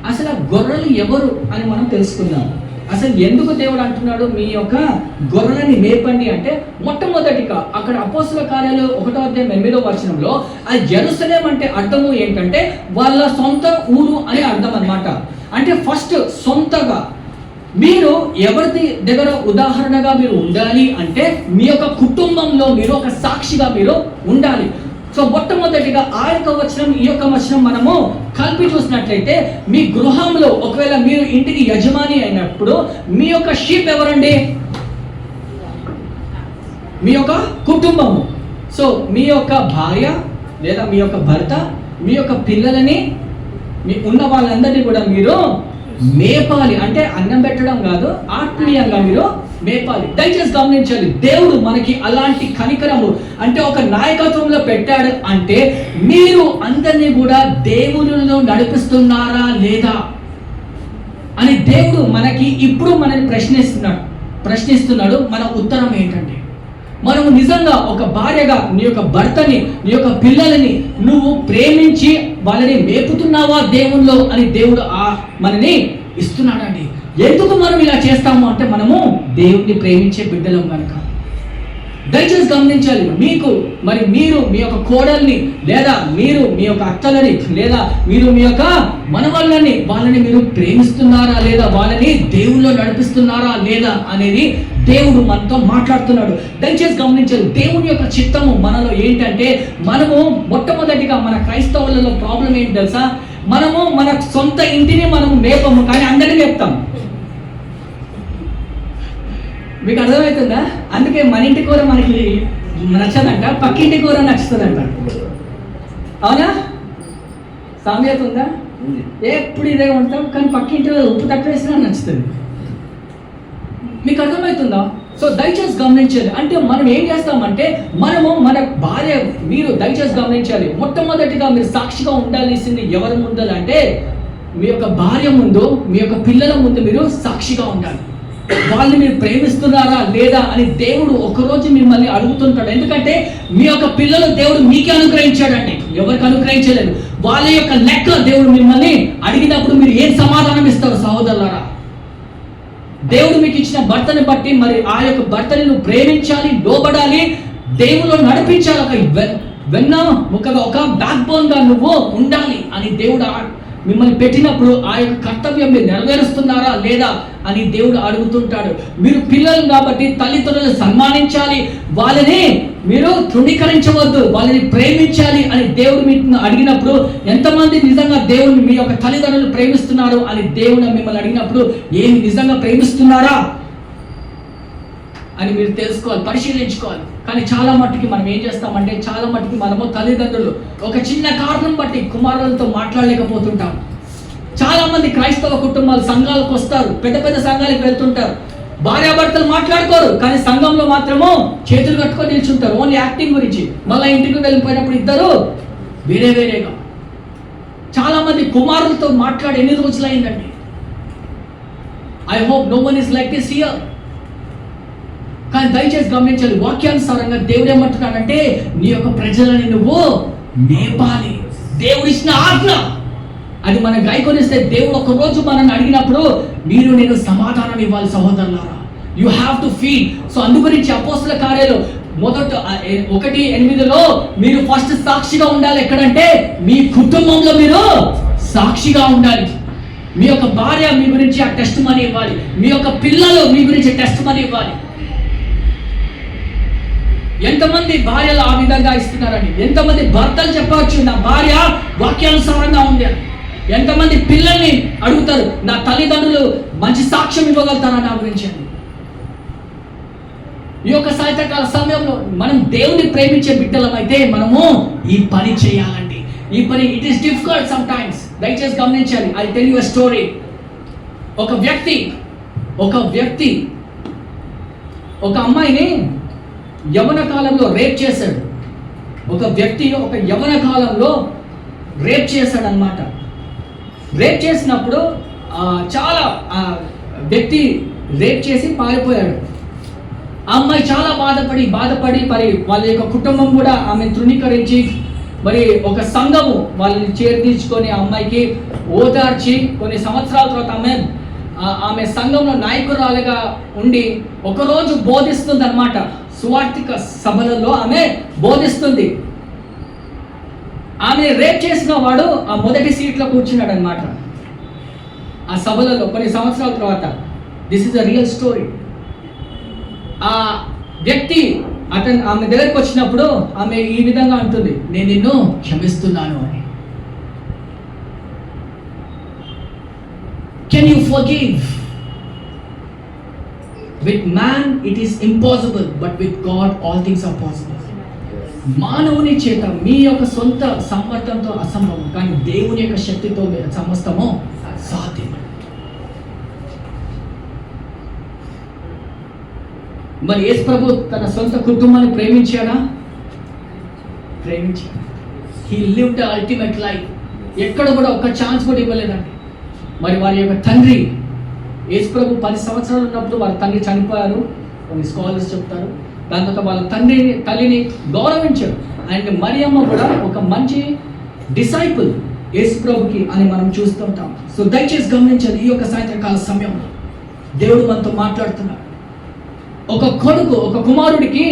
అసలు గొర్రెలు ఎవరు అని మనం తెలుసుకుందాం. అసలు ఎందుకు దేవుడు అంటున్నాడు మీ యొక్క గొర్రెలని మేపండి అంటే, మొట్టమొదటిగా అక్కడ అపోస్తల కార్యాలు 1వ అధ్యాయం 8వ వచనంలో ఆ యెరూషలేం అంటే అర్థము ఏంటంటే వాళ్ళ సొంత ఊరు అని అర్థం అన్నమాట. అంటే ఫస్ట్ సొంతగా మీరు ఎవరి దగ్గర ఉదాహరణగా మీరు ఉండాలి అంటే మీ యొక్క కుటుంబంలో మీరు ఒక సాక్షిగా మీరు ఉండాలి. సో మొట్టమొదటిగా ఆ యొక్క వచనం, ఈ యొక్క వచనం మనము కలిపి చూసినట్లయితే మీ గృహంలో ఒకవేళ మీరు ఇంటికి యజమాని అయినప్పుడు మీ యొక్క షీప్ ఎవరండి? మీ యొక్క కుటుంబము. సో మీ యొక్క భార్య లేదా మీ యొక్క భర్త, మీ యొక్క పిల్లలని, మీ ఉన్న వాళ్ళందరినీ కూడా మీరు మేపాలి. అంటే అన్నం పెట్టడం కాదు, ఆత్మీయంగా మీరు మేపాలి. దయచేసి గమనించాలి, దేవుడు మనకి అలాంటి కనికరము అంటే ఒక నాయకత్వంలో పెట్టాడు అంటే మీరు అందరినీ కూడా దేవునిలో నడిపిస్తున్నారా లేదా అని దేవుడు మనకి ఇప్పుడు మనని ప్రశ్నిస్తున్నాడు. మన ఉత్తరం ఏంటంటే మనము నిజంగా ఒక భార్యగా నీ యొక్క భర్తని, నీ యొక్క పిల్లలని నువ్వు ప్రేమించి వాళ్ళని మేపుతున్నావా దేవునిలో అని దేవుడు మనని ఇస్తున్నాడండి. ఎందుకు మనం ఇలా చేస్తాము అంటే మనము దేవుణ్ణి ప్రేమించే బిడ్డలం కనుక. దయచేసి గమనించాలి, మీరు మీ యొక్క కోడల్ని లేదా మీరు మీ యొక్క అత్తలని లేదా మీరు మీ యొక్క మనవళ్ళని వాళ్ళని మీరు ప్రేమిస్తున్నారా లేదా, వాళ్ళని దేవుల్లో నడిపిస్తున్నారా లేదా అనేది దేవుడు మనతో మాట్లాడుతున్నాడు. దయచేసి గమనించాలి, దేవుని యొక్క చిత్తము మనలో ఏంటంటే మనము మొట్టమొదటిగా మన క్రైస్తవులలో ప్రాబ్లం ఏంటి తెలుసా? మనము మన సొంత ఇంటిని మనము మేపము, కానీ అందరినీ మేపుతాం. మీకు అర్థమవుతుందా? అందుకే మన ఇంటి కూర మనకి నచ్చదంట, పక్కింటి కూర నచ్చుతుందంట. అవునా? సామ్యత ఉందా? ఎప్పుడు ఇదే ఉంటాం, కానీ పక్కింటి ఉప్పు తక్కువ వేసినా నచ్చుతుంది. మీకు అర్థమవుతుందా? సో దయచేసి గమనించాలి, అంటే మనం ఏం చేస్తామంటే మనము మన భార్య, మీరు దయచేసి గమనించాలి, మొట్టమొదటిగా మీరు సాక్షిగా ఉండాల్సింది ఎవరి ముందు అంటే మీ యొక్క భార్య ముందు, మీ యొక్క పిల్లల ముందు మీరు సాక్షిగా ఉండాలి. వాళ్ళని మీరు ప్రేమిస్తున్నారా లేదా అని దేవుడు ఒకరోజు మిమ్మల్ని అడుగుతుంటాడు. ఎందుకంటే మీ యొక్క పిల్లలు దేవుడు మీకే అనుగ్రహించాడండి, ఎవరికి అనుగ్రహించలేదు. వాళ్ళ యొక్క లెక్క దేవుడు మిమ్మల్ని అడిగినప్పుడు మీరు ఏం సమాధానం ఇస్తారు సహోదరులారా? దేవుడు మీకు ఇచ్చిన భర్తని బట్టి మరి ఆ యొక్క భర్తని నువ్వు ప్రేమించాలి, లోబడాలి, దేవుళ్ళు నడిపించాలి, ఒక బ్యాక్ బోన్ గా నువ్వు ఉండాలి అని దేవుడు మిమ్మల్ని పెట్టినప్పుడు ఆ యొక్క కర్తవ్యం మీరు నెరవేరుస్తున్నారా లేదా అని దేవుడు అడుగుతుంటాడు. మీరు పిల్లలు కాబట్టి తల్లిదండ్రులను సన్మానించాలి, వాళ్ళని మీరు తృణీకరించవద్దు, వాళ్ళని ప్రేమించాలి అని దేవుడు మీకు అడిగినప్పుడు ఎంతమంది నిజంగా దేవుడిని మీ యొక్క తల్లిదండ్రులు ప్రేమిస్తున్నారు అని దేవుడు మిమ్మల్ని అడిగినప్పుడు ఏమి నిజంగా ప్రేమిస్తున్నారా అని మీరు తెలుసుకోవాలి, పరిశీలించుకోవాలి. కానీ చాలా మట్టుకి మనం ఏం చేస్తామంటే చాలా మట్టుకి మనము తల్లిదండ్రులు ఒక చిన్న కారణం బట్టి కుమారులతో మాట్లాడలేకపోతుంటాం. చాలా మంది క్రైస్తవ కుటుంబాలు సంఘాలకు వస్తారు, పెద్ద పెద్ద సంఘాలకు వెళ్తుంటారు, భార్యాభర్తలు మాట్లాడుకోరు, కానీ సంఘంలో మాత్రము చేతులు కట్టుకొని నిల్చుంటారు ఓన్లీ యాక్టింగ్ గురించి. మళ్ళీ ఇంటికి వెళ్ళిపోయినప్పుడు ఇద్దరు వేరేగా. చాలా మంది కుమారులతో మాట్లాడి ఎన్ని రోజులు అయిందండి? I hope no one is like this here. కానీ దయచేసి గమనించాలి, వాక్యానుసారంగా దేవుడు ఏమంటున్నాడంటే నీ యొక్క ప్రజలని నువ్వు మేపాలి. దేవుడు ఇచ్చిన ఆజ్ఞ అది మనం గైకొనిస్తే దేవుడు ఒక రోజు మనల్ని అడిగినప్పుడు మీరు నేను సమాధానం ఇవ్వాలి సహోదరులారా. You have to feel. So అందుగురించి అపోస్తల కార్యాలు 1:8 మీరు ఫస్ట్ సాక్షిగా ఉండాలి. ఎక్కడంటే మీ కుటుంబంలో మీరు సాక్షిగా ఉండాలి. మీ యొక్క భార్య మీ గురించి ఆ టెస్ట్ మనీ ఇవ్వాలి, మీ యొక్క పిల్లలు మీ గురించి టెస్ట్ మనీ ఇవ్వాలి. ఎంతమంది భార్యలు ఆ విధంగా ఇస్తున్నారని, ఎంతమంది భర్తలు చెప్పవచ్చు నా భార్య వాక్యానుసారంగా ఉంది అని, ఎంతమంది పిల్లల్ని అడుగుతారు నా తల్లిదండ్రులు మంచి సాక్ష్యం ఇవ్వగలుగుతారా నా గురించి అని. ఈ యొక్క సాయంత్రకాల సమయంలో మనం దేవుని ప్రేమించే బిడ్డలమైతే మనము ఈ పని చేయాలండి. ఈ పని it is difficult some times. దయచేసి గమనించాలి. I tell you a story. ఒక వ్యక్తి ఒక అమ్మాయిని యవన కాలంలో రేప్ చేశాడు. ఒక వ్యక్తి ఒక యవన కాలంలో రేప్ చేశాడు అన్నమాట. రేప్ చేసినప్పుడు చాలా వ్యక్తి రేప్ చేసి పారిపోయాడు. ఆ అమ్మాయి చాలా బాధపడి మరి వాళ్ళ యొక్క కుటుంబం కూడా ఆమె తృణీకరించి మరి ఒక సంఘము వాళ్ళని చేర్పించుకొని ఆ అమ్మాయికి ఓదార్చి కొన్ని సంవత్సరాల తర్వాత ఆమె సంఘంలో నాయకురాలుగా ఉండి ఒకరోజు బోధిస్తుంది అన్నమాట. సువార్థిక సభలలో ఆమె బోధిస్తుంది. ఆమె రేప్ చేసిన వాడు ఆ మొదటి సీట్లో కూర్చున్నాడు అన్నమాట ఆ సభలలో కొన్ని సంవత్సరాల తర్వాత. This is a real story. ఆ వ్యక్తి ఆమె దగ్గరికి వచ్చినప్పుడు ఆమె ఈ విధంగా అంటుంది, నేను నిన్ను క్షమిస్తున్నాను అని. Can you forgive? With man it is impossible, but with God all things are possible. మానవుని చేత మీ యొక్క సొంత సామర్థ్యంతో అసంభవం, కానీ దేవుని యొక్క శక్తితో సమస్తము సాధ్యం. మరి యేసు ప్రభు తన సొంత కుటుంబాన్ని ప్రేమించాడా? ప్రేమించాడు. He lived the ultimate life. ఎక్కడ కూడా ఒక ఛాన్స్ కూడా ఇవ్వలేదండి. మరి వారి యొక్క తండ్రి యేసు ప్రభు 10 సంవత్సరాలు ఉన్నప్పుడు వాళ్ళ తండ్రి చనిపోయారు, కొన్ని స్కాలర్స్ చెప్తారు. దాని తర్వాత వాళ్ళ తల్లిని గౌరవించారు. అండ్ మరియమ్మ కూడా ఒక మంచి డిసైపుల్ యేసు ప్రభుకి అని మనం చూస్తుంటాం. సో దయచేసి గమనించండి, ఈ యొక్క సాయంత్రకాల సమయంలో దేవుడు మనతో మాట్లాడుతున్నాడు. ఒక కుమారుడికి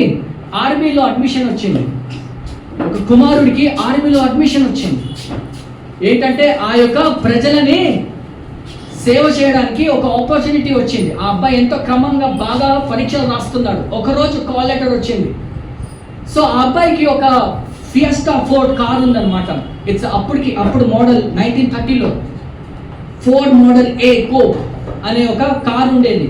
ఆర్మీలో అడ్మిషన్ వచ్చింది. ఏంటంటే ఆ యొక్క ప్రజలని సేవ చేయడానికి ఒక ఆపర్చునిటీ వచ్చింది. ఆ అబ్బాయి ఎంతో క్రమంగా బాగా పరీక్షలు రాస్తున్నాడు. ఒకరోజు కాల్ లెటర్ వచ్చింది. సో ఆ అబ్బాయికి ఒక ఫియస్టా ఫోర్డ్ కార్ ఉందన్నమాట. అప్పుడు మోడల్ 1930లో ఫోర్డ్ మోడల్ ఏ కోప్ అనే ఒక కార్ ఉండేది.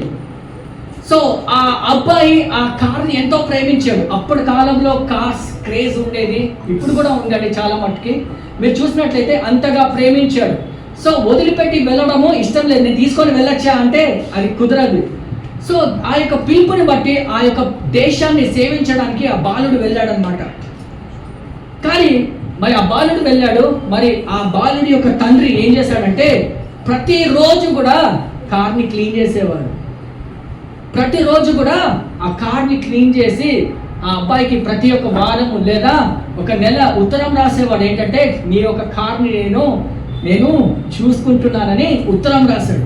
సో ఆ అబ్బాయి ఆ కార్ని ఎంతో ప్రేమించాడు. అప్పటి కాలంలో కార్స్ క్రేజ్ ఉండేది, ఇప్పుడు కూడా ఉందండి చాలా మట్టుకి. మీరు చూసినట్లయితే అంతగా ప్రేమించాడు. సో వదిలిపెట్టి వెళ్ళడము ఇష్టం లేదు. నేను తీసుకొని వెళ్ళొచ్చా అంటే అది కుదరదు. సో ఆ యొక్క పిలుపుని బట్టి ఆ యొక్క దేశాన్ని సేవించడానికి ఆ బాలుడు వెళ్ళాడు అనమాట. కానీ మరి ఆ బాలుడు వెళ్ళాడు. మరి ఆ బాలుడి యొక్క తండ్రి ఏం చేశాడంటే ప్రతిరోజు కూడా కార్ని క్లీన్ చేసేవాడు. ప్రతిరోజు కూడా ఆ కార్ని క్లీన్ చేసి ఆ అబ్బాయికి ప్రతి ఒక్క వారము లేదా ఒక నెల ఉత్తరం రాసేవాడు. ఏంటంటే నీ యొక్క కార్ని నేను చూసుకుంటున్నానని ఉత్తరం రాశాడు.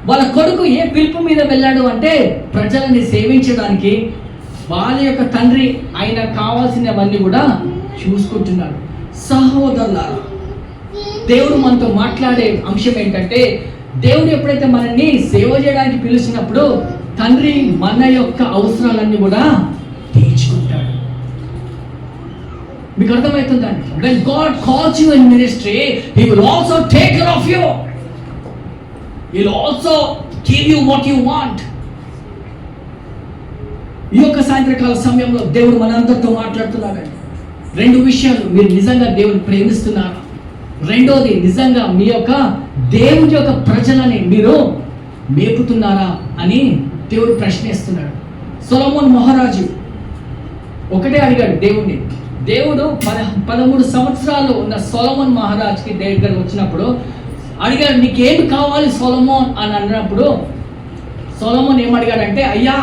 వాళ్ళ కొడుకు ఏ పిలుపు మీద వెళ్ళాడు అంటే ప్రజలని సేవించడానికి. వాళ్ళ యొక్క తండ్రి ఆయన కావాల్సినవన్నీ కూడా చూసుకుంటున్నాడు. సహోదరులారా, దేవుడు మనతో మాట్లాడే అంశం ఏంటంటే, దేవుడు ఎప్పుడైతే మనల్ని సేవ చేయడానికి పిలిచినప్పుడు తండ్రి మన యొక్క అవసరాలన్నీ కూడా తీర్చుకుంటాడు. మీకు అర్థమవుతుందండి? when God calls you in ministry, he will also take care of you. he will also give you what you want. ఈ యొక్క సాయంత్రకాల సమయంలో దేవుడు మనందరితో మాట్లాడుతున్నాడండి. 2 విషయాలు: మీరు నిజంగా దేవుని ప్రేమిస్తున్నారా? రెండోది, నిజంగా మీ యొక్క దేవుని యొక్క ప్రజలని మీరు మేపుతున్నారా అని దేవుడు ప్రశ్నిస్తున్నాడు. సొలొమోన్ మహారాజు ఒకటే అడిగాడు దేవుణ్ణి. దేవుడు 13 సంవత్సరాలు ఉన్న సొలొమోన్ మహారాజుకి దగ్గర వచ్చినప్పుడు అడిగాడు, నీకేమి కావాలి సొలొమోన్ అని అన్నప్పుడు సొలొమోన్ ఏమడిగాడంటే, అయ్యా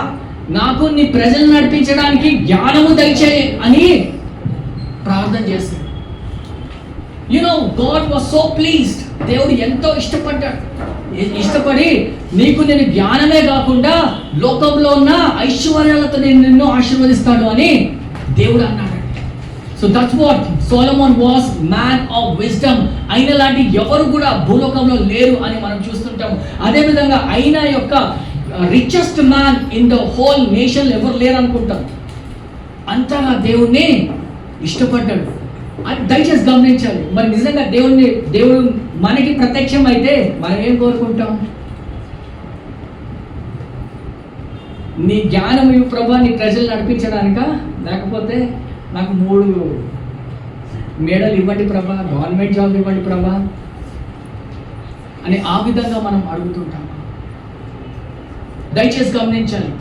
నాకు నీ ప్రజలను నడిపించడానికి జ్ఞానము దయచేయి అని ప్రార్థన చేశాడు. God was so pleased. దేవుడు ఎంతో ఇష్టపడి నీకు నేను జ్ఞానమే కాకుండా లోకంలో ఉన్న ఐశ్వర్యాలతో నేను నిన్ను ఆశీర్వదిస్తాడు అని దేవుడు అన్నాడు. So that's what Solomon was man of wisdom. అయిన లాంటి ఎవరు కూడా భూలోకంలో లేరు అని మనం చూస్తుంటాము. అదేవిధంగా అయిన యొక్క richest man in the whole nation ఎవరు లేరు అనుకుంటాం. అంతగా దేవుణ్ణి ఇష్టపడ్డాడు. దయచేసి గమనించాలి. మరి నిజంగా దేవుడు మనకి ప్రత్యక్షం అయితే మనం ఏం కోరుకుంటాం? నీ జ్ఞానం ఇవ్వు ప్రభా, నీ ప్రజలు నడిపించడానిక, లేకపోతే నాకు 3 మేడలు ఇవ్వండి ప్రభా, గవర్నమెంట్ జాబ్ ఇవ్వండి ప్రభా అని ఆ విధంగా మనం అడుగుతుంటాం. దయచేసి గమనించాలి.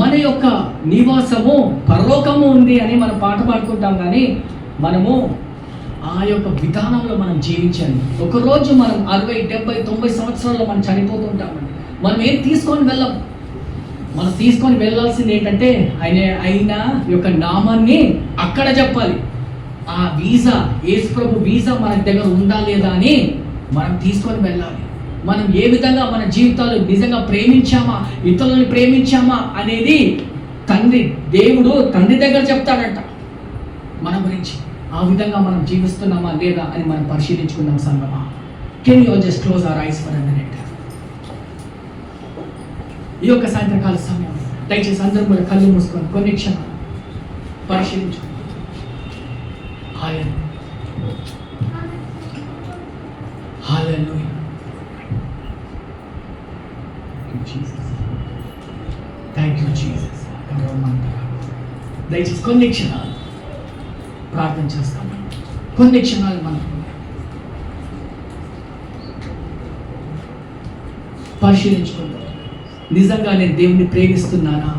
మన యొక్క నివాసము పరలోకము ఉంది అని మనం పాట పాడుకుంటాం, కానీ మనము ఆ యొక్క విధానంలో మనం జీవించాలి. ఒకరోజు మనం 60, 70, 90 సంవత్సరాల్లో మనం చనిపోతుంటామండి. మనం ఏం తీసుకొని వెళ్ళం. మనం తీసుకొని వెళ్ళాల్సింది ఏంటంటే ఆయన యొక్క నామాన్ని అక్కడ చెప్పాలి. ఆ వీసా, యేసు ప్రభు వీసా మన దగ్గర ఉందా లేదా అని మనం తీసుకొని వెళ్ళాలి. మనం ఏ విధంగా మన జీవితాలు నిజంగా ప్రేమించామా, ఇతరులను ప్రేమించామా అనేది దేవుడు తండ్రి దగ్గర చెప్తాడంట మన గురించి. ఆ విధంగా మనం జీవిస్తున్నామా లేదా అని మనం పరిశీలించుకుందాం సంగమా. Can you just close our eyes for a minute? ఈ యొక్క సాయంత్రకాల సమయం దయచేసి అందరూ కూడా కళ్ళు మూసుకొని కొన్ని క్షణాలు పరిశీలించుకుందాం. హల్లెలూయా. Thank you Jesus. దయచేసి కొన్ని క్షణాలు ప్రార్థన చేస్తాము. కొన్ని క్షణాలు మనం పరిశీలించుకుందాం. నిజంగా నేను దేవుని ప్రేమిస్తున్నానా?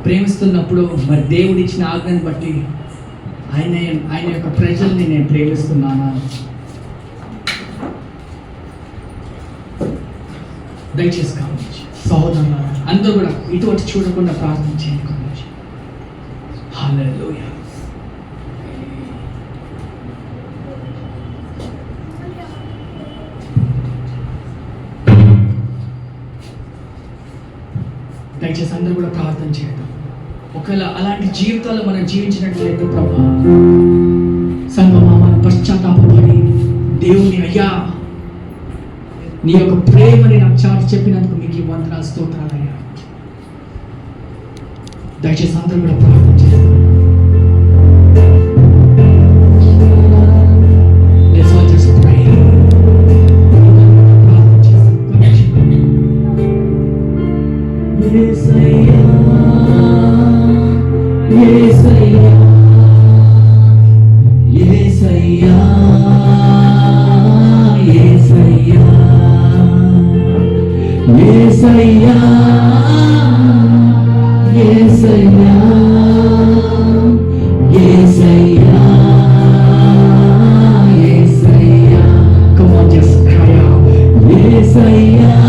ప్రేమిస్తున్నప్పుడు మరి దేవుడు ఇచ్చిన ఆజ్ఞను బట్టి ఆయన యొక్క ప్రజల్ని నేను ప్రేమిస్తున్నానా? దయచేసి కావచ్చు సహోదరులారా, అందరూ కూడా ఇటువంటి చూడకుండా ప్రార్థన చేయండి. హల్లెలూయా. దయచేసి అందరూ కూడా ప్రార్థన చేయడం. ఒకవేళ అలాంటి జీవితాలు మనం జీవించినట్లయితే ప్రభా సంగమా మనం పశ్చాత్తాపడి దేవుని అయ్యా నీ యొక్క ప్రేమని నాకు చాటి చెప్పినందుకు మీకు ఈ వందనాలు స్తోత్రాలయ్యా. దయచేసి అందరూ కూడా ప్రార్థన చేస్తాం. Come on, just cry out. Yes, I am.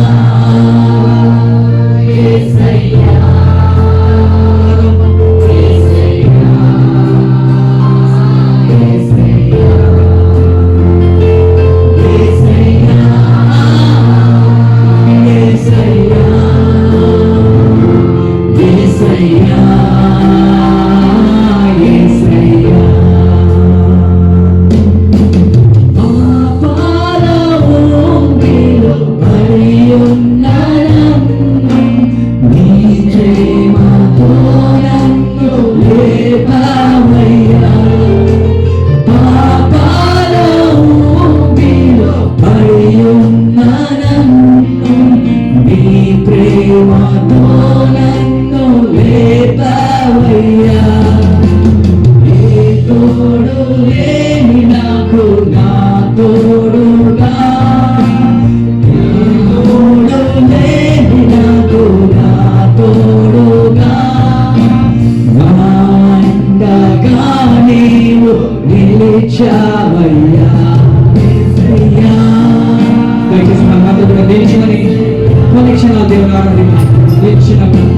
ఆరాధించినప్పుడు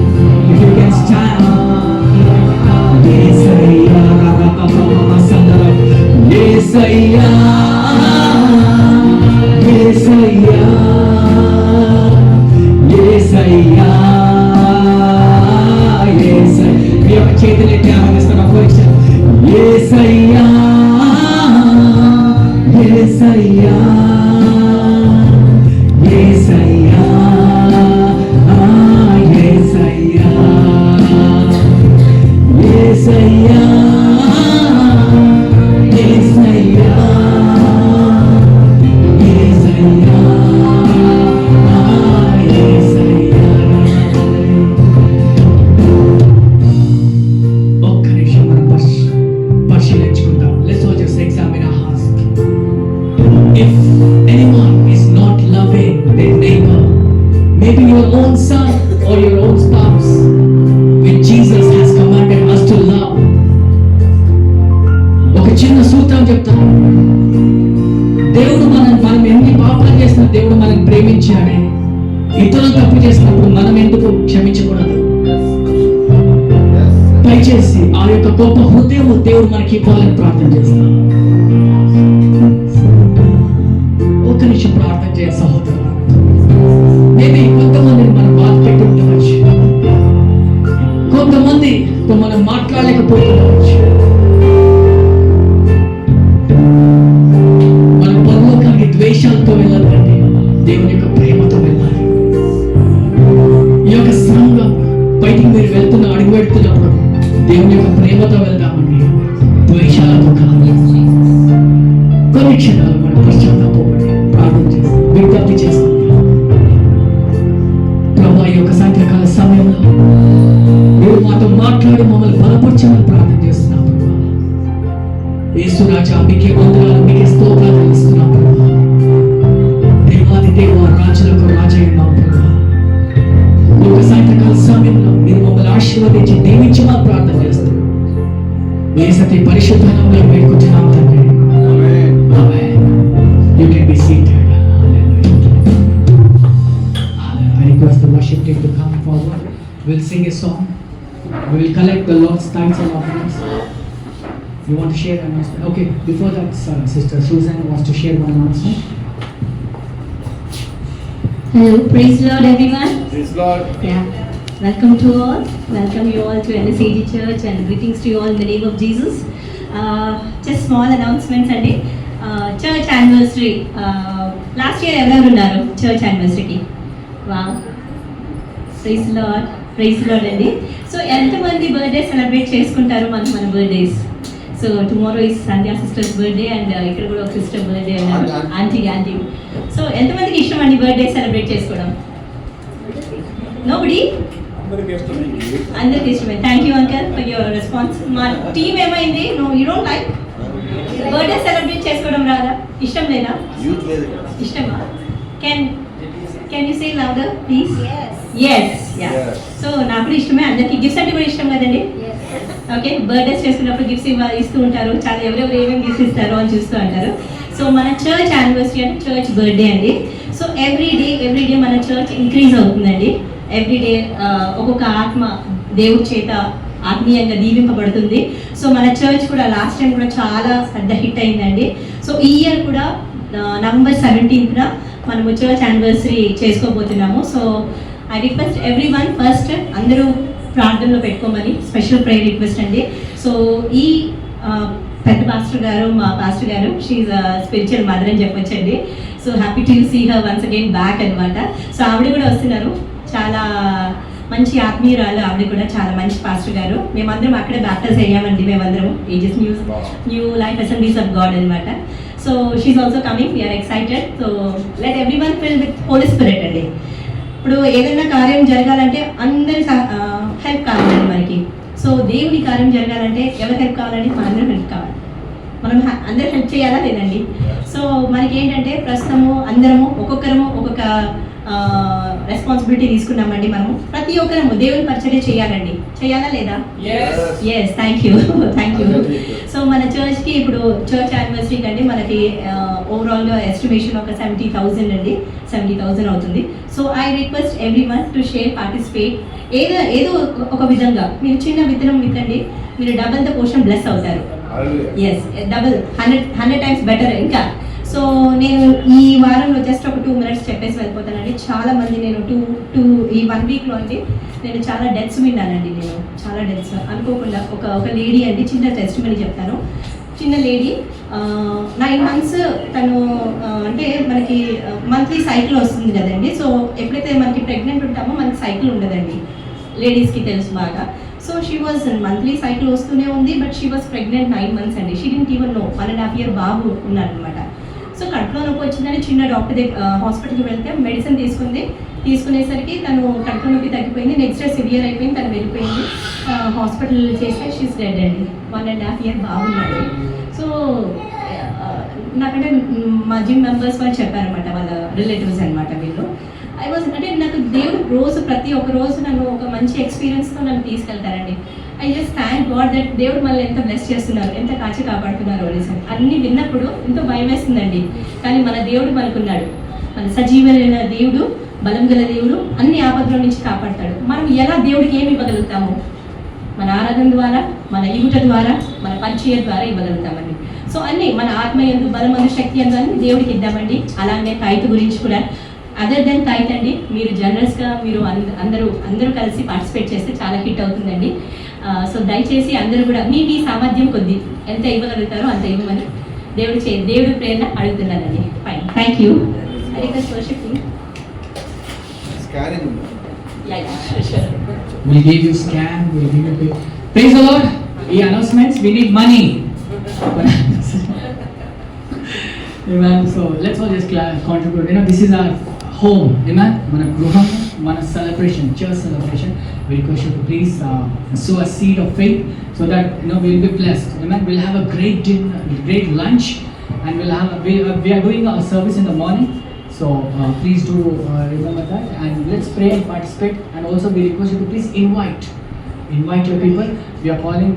if you can stand యేసయ్యా రరపపమసందరం యేసయ్యా యేసయ్యా యేసయ్యా యేసయ్యా మీ యొక్క చేతులెత్తి ఆరాధిస్తున్న పరీక్ష యేసయ్యా యేసయ్యా యేసయ్యా యేసయ్యా యేసయ్యా యేసయ్యా యేసయ్యా యేసయ్యా. ఒక్క నిమిషం మనం పరిశీలించుకుందాం. Let's all just examine our hearts. If anyone is not loving their neighbor, maybe your own son or your own spouse, which Jesus has commanded us to love. ఒక చిన్న సూత్రం చెప్తాను. దేవుడు మనం ఎన్ని పాపాలు చేసినా దేవుడు మనల్ని ప్రేమించాడే. ఇతరులు తప్పు చేసినప్పుడు మనం ఎందుకు క్షమించకూడదు? దయచేసి ఆ యొక్క గొప్ప హృదయం దేవుడు మనకి ఇవ్వాలని ప్రార్థన చేస్తాం. ఒక్క నిమిషం ప్రార్థన చేయ సహోదరు. మేబీ కొంతమందిని మనం బాధ పెట్టి ఉండవచ్చు, కొంతమందితో మనం మాట్లాడలేకపోతుండవచ్చు. మన పరలోకానికి ద్వేషాలతో వెళ్ళాలంటే దేవుని యొక్క ప్రేమతో వెళ్ళాలి. ఈ యొక్క సంఘం బయటికి మీరు అడుగు పెడుతున్నప్పుడు దేవుని యొక్క ప్రేమతో వెళ్దామండి, ద్వేషాలతో కాదు. కొన్ని క్షణాలు మనం పశ్చాత్తాపడి ప్రార్థన చేస్తాం, విజ్ఞప్తి చేసుకుంటాం. ప్రభు ఈ యొక్క సాయంత్రకాల సమయంలో మీరు మాతో మాట్లాడి మమ్మల్ని బలపరచమని ప్రార్థన చేస్తున్నాం. ప్రభు యేసు రాజా మీకే వందనాలు, మీకే స్తోత్రాలు ఇస్తున్నాం. ప్రభు దేవాది దేవ రాజులకు రాజయ్యున్నాం. ప్రభు ఈ యొక్క సాయంత్రకాల సమయంలో మీరు మమ్మల్ని ఆశీర్వదించి దీవించమని ప్రార్థన చేస్తున్నాం. యేసతి పరిశుద్ధ నామములో వేడుకుంటున్నాం తండ్రి. Amen. You can be seated. Hallelujah. I request the worship team to come forward. We'll sing a song. We will collect the Lord's tithes and offerings. You want to share an announcement? Okay, before that, Sister Susan wants to share one announcement. Hello, praise the Lord everyone. Praise Lord. Yeah. Welcome to all. Welcome you all to NSAG Church and greetings to you all in the name of Jesus. Just small announcements and church anniversary. Last year ఎవరెవరు ఉన్నారు church anniversary? Wow. Praise the Lord. Praise the Lord అండి. So ఎంతమంది birthday celebrate చేసుకుంటారు మన birthdays? So tomorrow is Sandhya sister's birthday and ఇక్కడ కూడా ఒక sister birthday అన్నారు, ఆంటీ. సో ఎంతమందికి ఇష్టం అండి బర్త్డే సెలబ్రేట్ చేసుకోవడం? నోబడి? అందరికి ఇష్టమే. Thank you uncle for your response. మా టీమ్ ఏమైంది? No you don't like birthday celebrate చేసుకోవడం రాదా? ఇష్టం లేదా? ఇష్టమా? Can you say louder please? yes yeah so నాకు కూడా ఇష్టమే. అందరికి గిఫ్ట్స్ అంటే కూడా ఇష్టం కదండి. ఓకే, బర్త్డేస్ చేసుకున్నప్పుడు గిఫ్ట్స్ ఇస్తూ ఉంటారు. చాలా ఎవరెవరు ఏమేమి గిఫ్ట్స్ ఇస్తారో అని చూస్తూ ఉంటారు. సో మన చర్చ్ యానివర్సరీ అంటే చర్చ్ బర్త్డే అండి. సో ఎవ్రీ డే మన చర్చ్ ఇంక్రీజ్ అవుతుందండి. ఎవ్రీ డే ఒక్కొక్క ఆత్మ దేవుడి చేత ఆత్మీయంగా దీవింపబడుతుంది. సో మన చర్చ్ కూడా లాస్ట్ టైం కూడా చాలా పెద్ద హిట్ అయిందండి. సో ఈ ఇయర్ కూడా November 17th మనము చర్చ్ యానివర్సరీ చేసుకోబోతున్నాము. So I request everyone first అందరూ ప్రార్థనలో పెట్టుకోమని స్పెషల్ ప్రేయర్ రిక్వెస్ట్ అండి. సో ఈ పెద్ద పాస్టర్ గారు, మా పాస్టర్ గారు, షీఈ్ స్పిరిచువల్ మదర్ అని చెప్పొచ్చండి. So happy to see her once again back అనమాట. సో ఆవిడ కూడా వస్తున్నారు. చాలా మంచి ఆత్మీయురాలు ఆవిడ కూడా, చాలా మంచి పాస్టర్ గారు. మేమందరం అక్కడే బ్యాప్టైజ్ అయ్యామండి. మేమందరం Ages New Life Assemblies of God అనమాట. So she is also coming. We are excited. So let everyone fill with Holy Spirit అండి. ఇప్పుడు ఏదైనా కార్యం జరగాలంటే అందరి హెల్ప్ కావాలండి మనకి. సో దేవుని కార్యం జరగాలంటే ఎవరి హెల్ప్ కావాలంటే మనందరం హెల్ప్ కావాలి. మనం అందరూ హెల్ప్ చేయాలా లేదండి? సో మనకి ఏంటంటే ప్రస్తుతము అందరము ఒక్కొక్కరము ఒక్కొక్క రెస్పాన్సిబిలిటీ తీసుకున్నామండి. మనము ప్రతి ఒక్కరము దేవుని పరిచర్య చేయాలండి. చేయాలా లేదా? Yes, thank you. సో మన చర్చ్కి ఇప్పుడు చర్చ్ యానివర్సరీ కంటే మనకి ఓవరాల్గా ఎస్టిమేషన్ ఒక 70,000 అండి, 70,000 అవుతుంది. So I request every one to share, participate. ఏదో ఒక విధంగా మీరు చిన్న విత్తనం విత్తండి, మీరు డబల్ ద పోర్షన్ బ్లెస్ అవుతారు. ఎస్, డబల్ 100 టైమ్స్ బెటర్ ఇంకా. సో నేను ఈ వారంలో జస్ట్ ఒక 2 minutes చెప్పేసి వెళ్ళిపోతానండి. చాలా మంది నేను ఈ 1 weekలో అండి నేను చాలా డెత్స్ విన్నానండి. నేను చాలా డెత్స్ అనుకోకుండా ఒక లేడీ అండి, చిన్న టెస్టిమనీ చెప్తాను. చిన్న లేడీ 9 months తను అంటే మనకి మంత్లీ సైకిల్ వస్తుంది కదండి. సో ఎప్పుడైతే మనకి ప్రెగ్నెంట్ ఉంటామో మనకి సైకిల్ ఉండదండి, లేడీస్కి తెలుసు బాగా. So she was monthly cycle వస్తూనే ఉంది, but she was pregnant 9 months అండి. She didn't even know. 1.5 year బాబు ఉన్నాడనమాట. సో కడుపులో నొప్పి వచ్చిందని చిన్న డాక్టర్ హాస్పిటల్కి వెళ్తే మెడిసిన్ తీసుకునేసరికి తను కడుపులో నొప్పి తగ్గిపోయింది. నెక్స్ట్ డే సివియర్ అయిపోయింది, తను వెళ్ళిపోయింది. హాస్పిటల్ చేస్తే షీస్ డెడ్ అండి. 1.5 year బాబు ఉన్నాడు. సో నాకంటే మా జిమ్ మెంబర్స్ వాళ్ళు చెప్పారనమాట, వాళ్ళ రిలేటివ్స్ అనమాట వీళ్ళు. అంటే నాకు దేవుడు రోజు ప్రతి ఒక్క రోజు నన్ను ఒక మంచి ఎక్స్పీరియన్స్తో నన్ను తీసుకెళ్తారండి. I just thank God that దేవుడు మళ్ళీ ఎంత బ్లెస్ చేస్తున్నారు, ఎంత కాచి కాపాడుతున్నారు అనేసి. అన్నీ విన్నప్పుడు ఎంతో భయం వేస్తుందండి. కానీ మన దేవుడు మనకున్నాడు, మన సజీవమైన దేవుడు, బలం గల దేవుడు, అన్ని ఆపదల నుంచి కాపాడతాడు. మనం ఎలా దేవుడికి ఏమి ఇవ్వగలుగుతాము? మన ఆరాధన ద్వారా, మన ఇవుట ద్వారా, మన పరిచయం ద్వారా ఇవ్వగలుగుతామండి. సో అన్నీ మన ఆత్మ ఎందు, బలం అందు, శక్తి అందు అన్ని దేవుడికి ఇద్దామండి. అలాగే టైత్ గురించి కూడా, అదర్ దెన్ టైత్ అండి, మీరు జనరల్స్గా మీరు అందరూ కలిసి పార్టిసిపేట్ చేస్తే చాలా హిట్ అవుతుందండి. సో దయచేసి అందరూ కూడా మీ సామర్థ్యం కొద్ది ఎంత ఇవ్వగలుగుతారో అంత ఇవ్వమని దేవుడి ప్రేరణ అడుగుతున్నానండి. Fine, thank you. We'll give you scan, we'll give you pay. Praise the Lord. The announcements, we need money. Amen. So let's all just contribute. This is our home. Amen. Mana gruham, mana celebration, church celebration. We request you to please sow a seed of faith so that we'll be blessed. Amen. We'll have a great dinner, great lunch, and we are doing a service in the morning. So please do remember that, and let's pray and participate. And also we request you to please invite your people. We are calling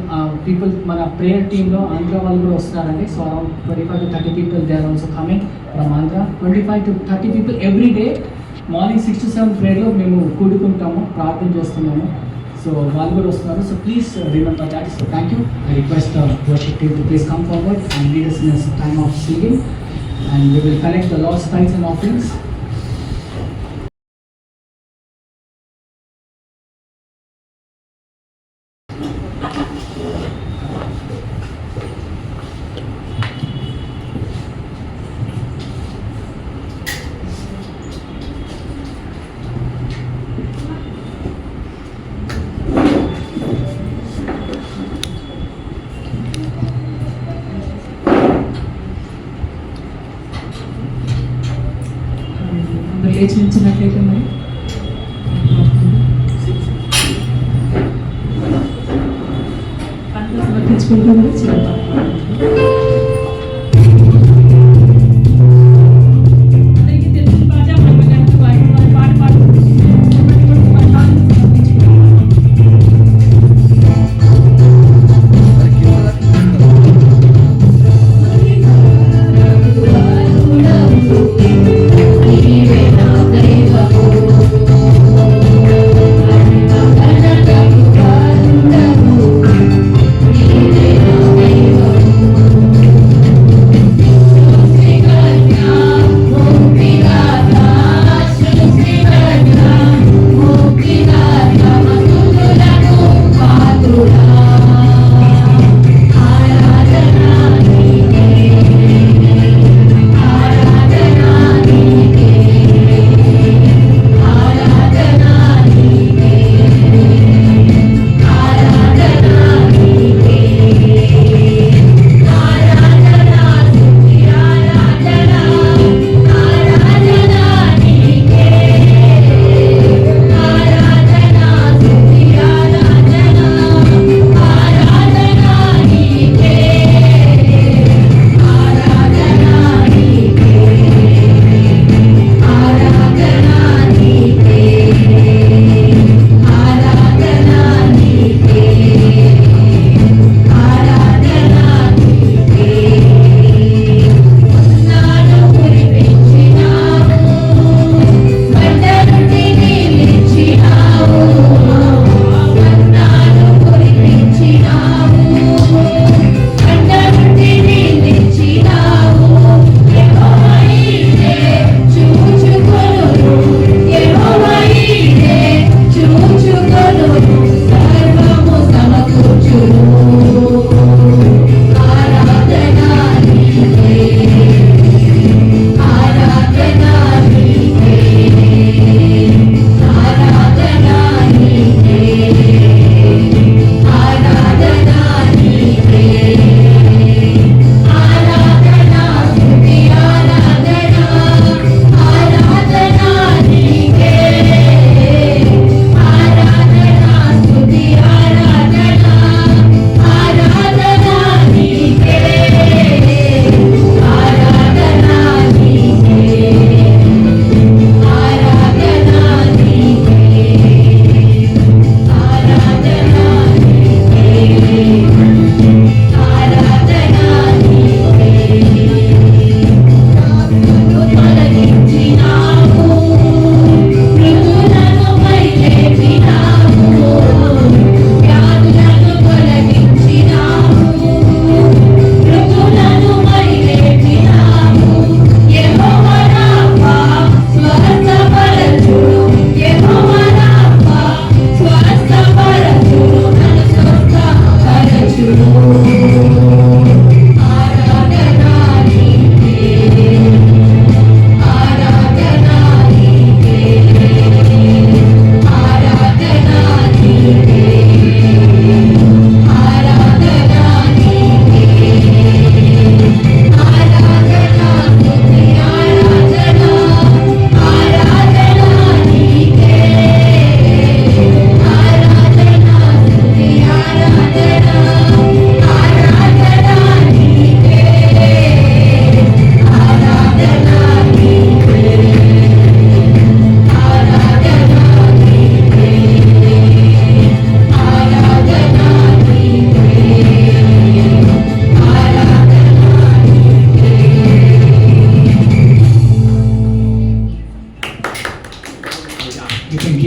people. Mana prayer team lo Andhra vallu kuda vastunarandi. So around 25 to 30 people they are also coming from Andhra. 25 to 30 people every day. Morning 6 to 7 prayer lo memu kudukuntamu, ప్రార్థన చేస్తున్నాము. So వాళ్ళు కూడా వస్తున్నారు. So please remember that. So thank you. I request the worship team to please come forward and lead us in a time of singing, and we will collect the Lord's tithes and offerings. లేచి నిలిచినట్లయితే మరి పంటలు సమర్పించుకుంటూ అందరికీ తెలిసిన పాట పాట పాడుతుంది.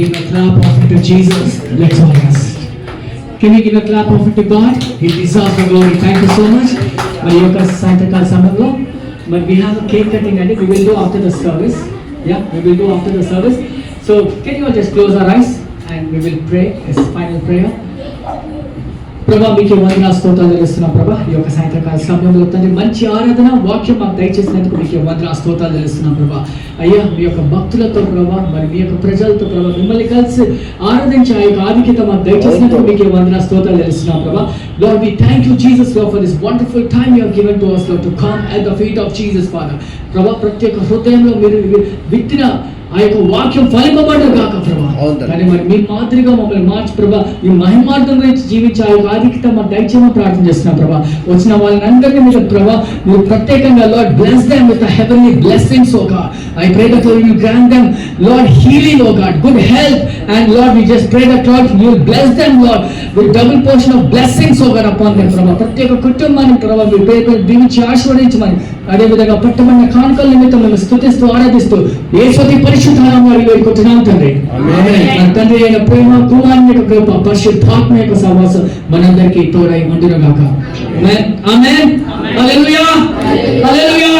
give a clap offering to Jesus. Let's all rest. Can we give a clap offering to God? He deserves the glory. Thank you so much. మరి యొక్క సాయంత్రకాల సమయంలో మరి we have a cake cutting and we will do after the service. Yeah, we will do after the service. So can you all just close our eyes and we will pray as final prayer. ప్రభా మీకు వందనాలు స్తోత్రాలు తెలుస్తున్నాం ప్రభా. ఈ యొక్క సాయంత్రకాల సమయంలో తండ్రి మంచి ఆరాధన వాక్యం మాకు దయచేసినందుకు మీకు వందనాలు స్తోత్రాలు తెలుస్తున్నాం ప్రభా. అయ్యా మీ యొక్క భక్తులతో ప్రభా మరి మీ యొక్క ప్రజలతో ప్రభా మిమ్మల్ని కలిసి ఆరాధించే ఆ యొక్క ఆధిక్యత మాకు దయచేసినందుకు మీకు వందనాలు స్తోత్రాలు తెలుస్తున్నాం ప్రభా. Lord, we thank you Jesus Lord for this wonderful time you have given to us Lord to come at the feet of Jesus Father. ప్రభా ప్రత్యేక హృదయంలో మీరు విత్తిన ఆ యొక్క వాక్యం ఫలింపబడ్డ కాక ప్రభా. కానీ మరి మీ మాదిరిగా మమ్మల్ని మార్చి ప్రభా మీ మహిమార్థం గురించి జీవించే ఆ యొక్క ఆధిక్యత మా దయచేయమని ప్రార్థన చేస్తున్నాం ప్రభా. వచ్చిన వాళ్ళని అందరినీ మీరు ప్రభా మీరు ప్రత్యేకంగా lord bless them with the heavenly blessings oh God. I pray that you will grant them Lord healing oh God, good health, and Lord we just pray that Lord you will bless them Lord with double portion of blessings oh God upon them ప్రభా. ప్రత్యేక కుటుంబాన్ని ప్రభా మీ పేరు దీవించి ఆశీర్వదించమని అదేవిధంగా పట్టమన్న కానుకల నిమిత్తం మేము స్తుతిస్తూ ఆరాధిస్తూ యేసుని పరిశుద్ధనామములో వారి వేడుకుంటున్నాం తండ్రి. ఆమేన్. మన తండ్రి అయిన ప్రేమ కుమారుని యొక్క కృప పరిశుద్ధాత్మ యొక్క సహవాసం మనందరికీ తోడై ఉండును గాక. ఆమేన్. ఆమేన్. హల్లెలూయా. హల్లెలూయా.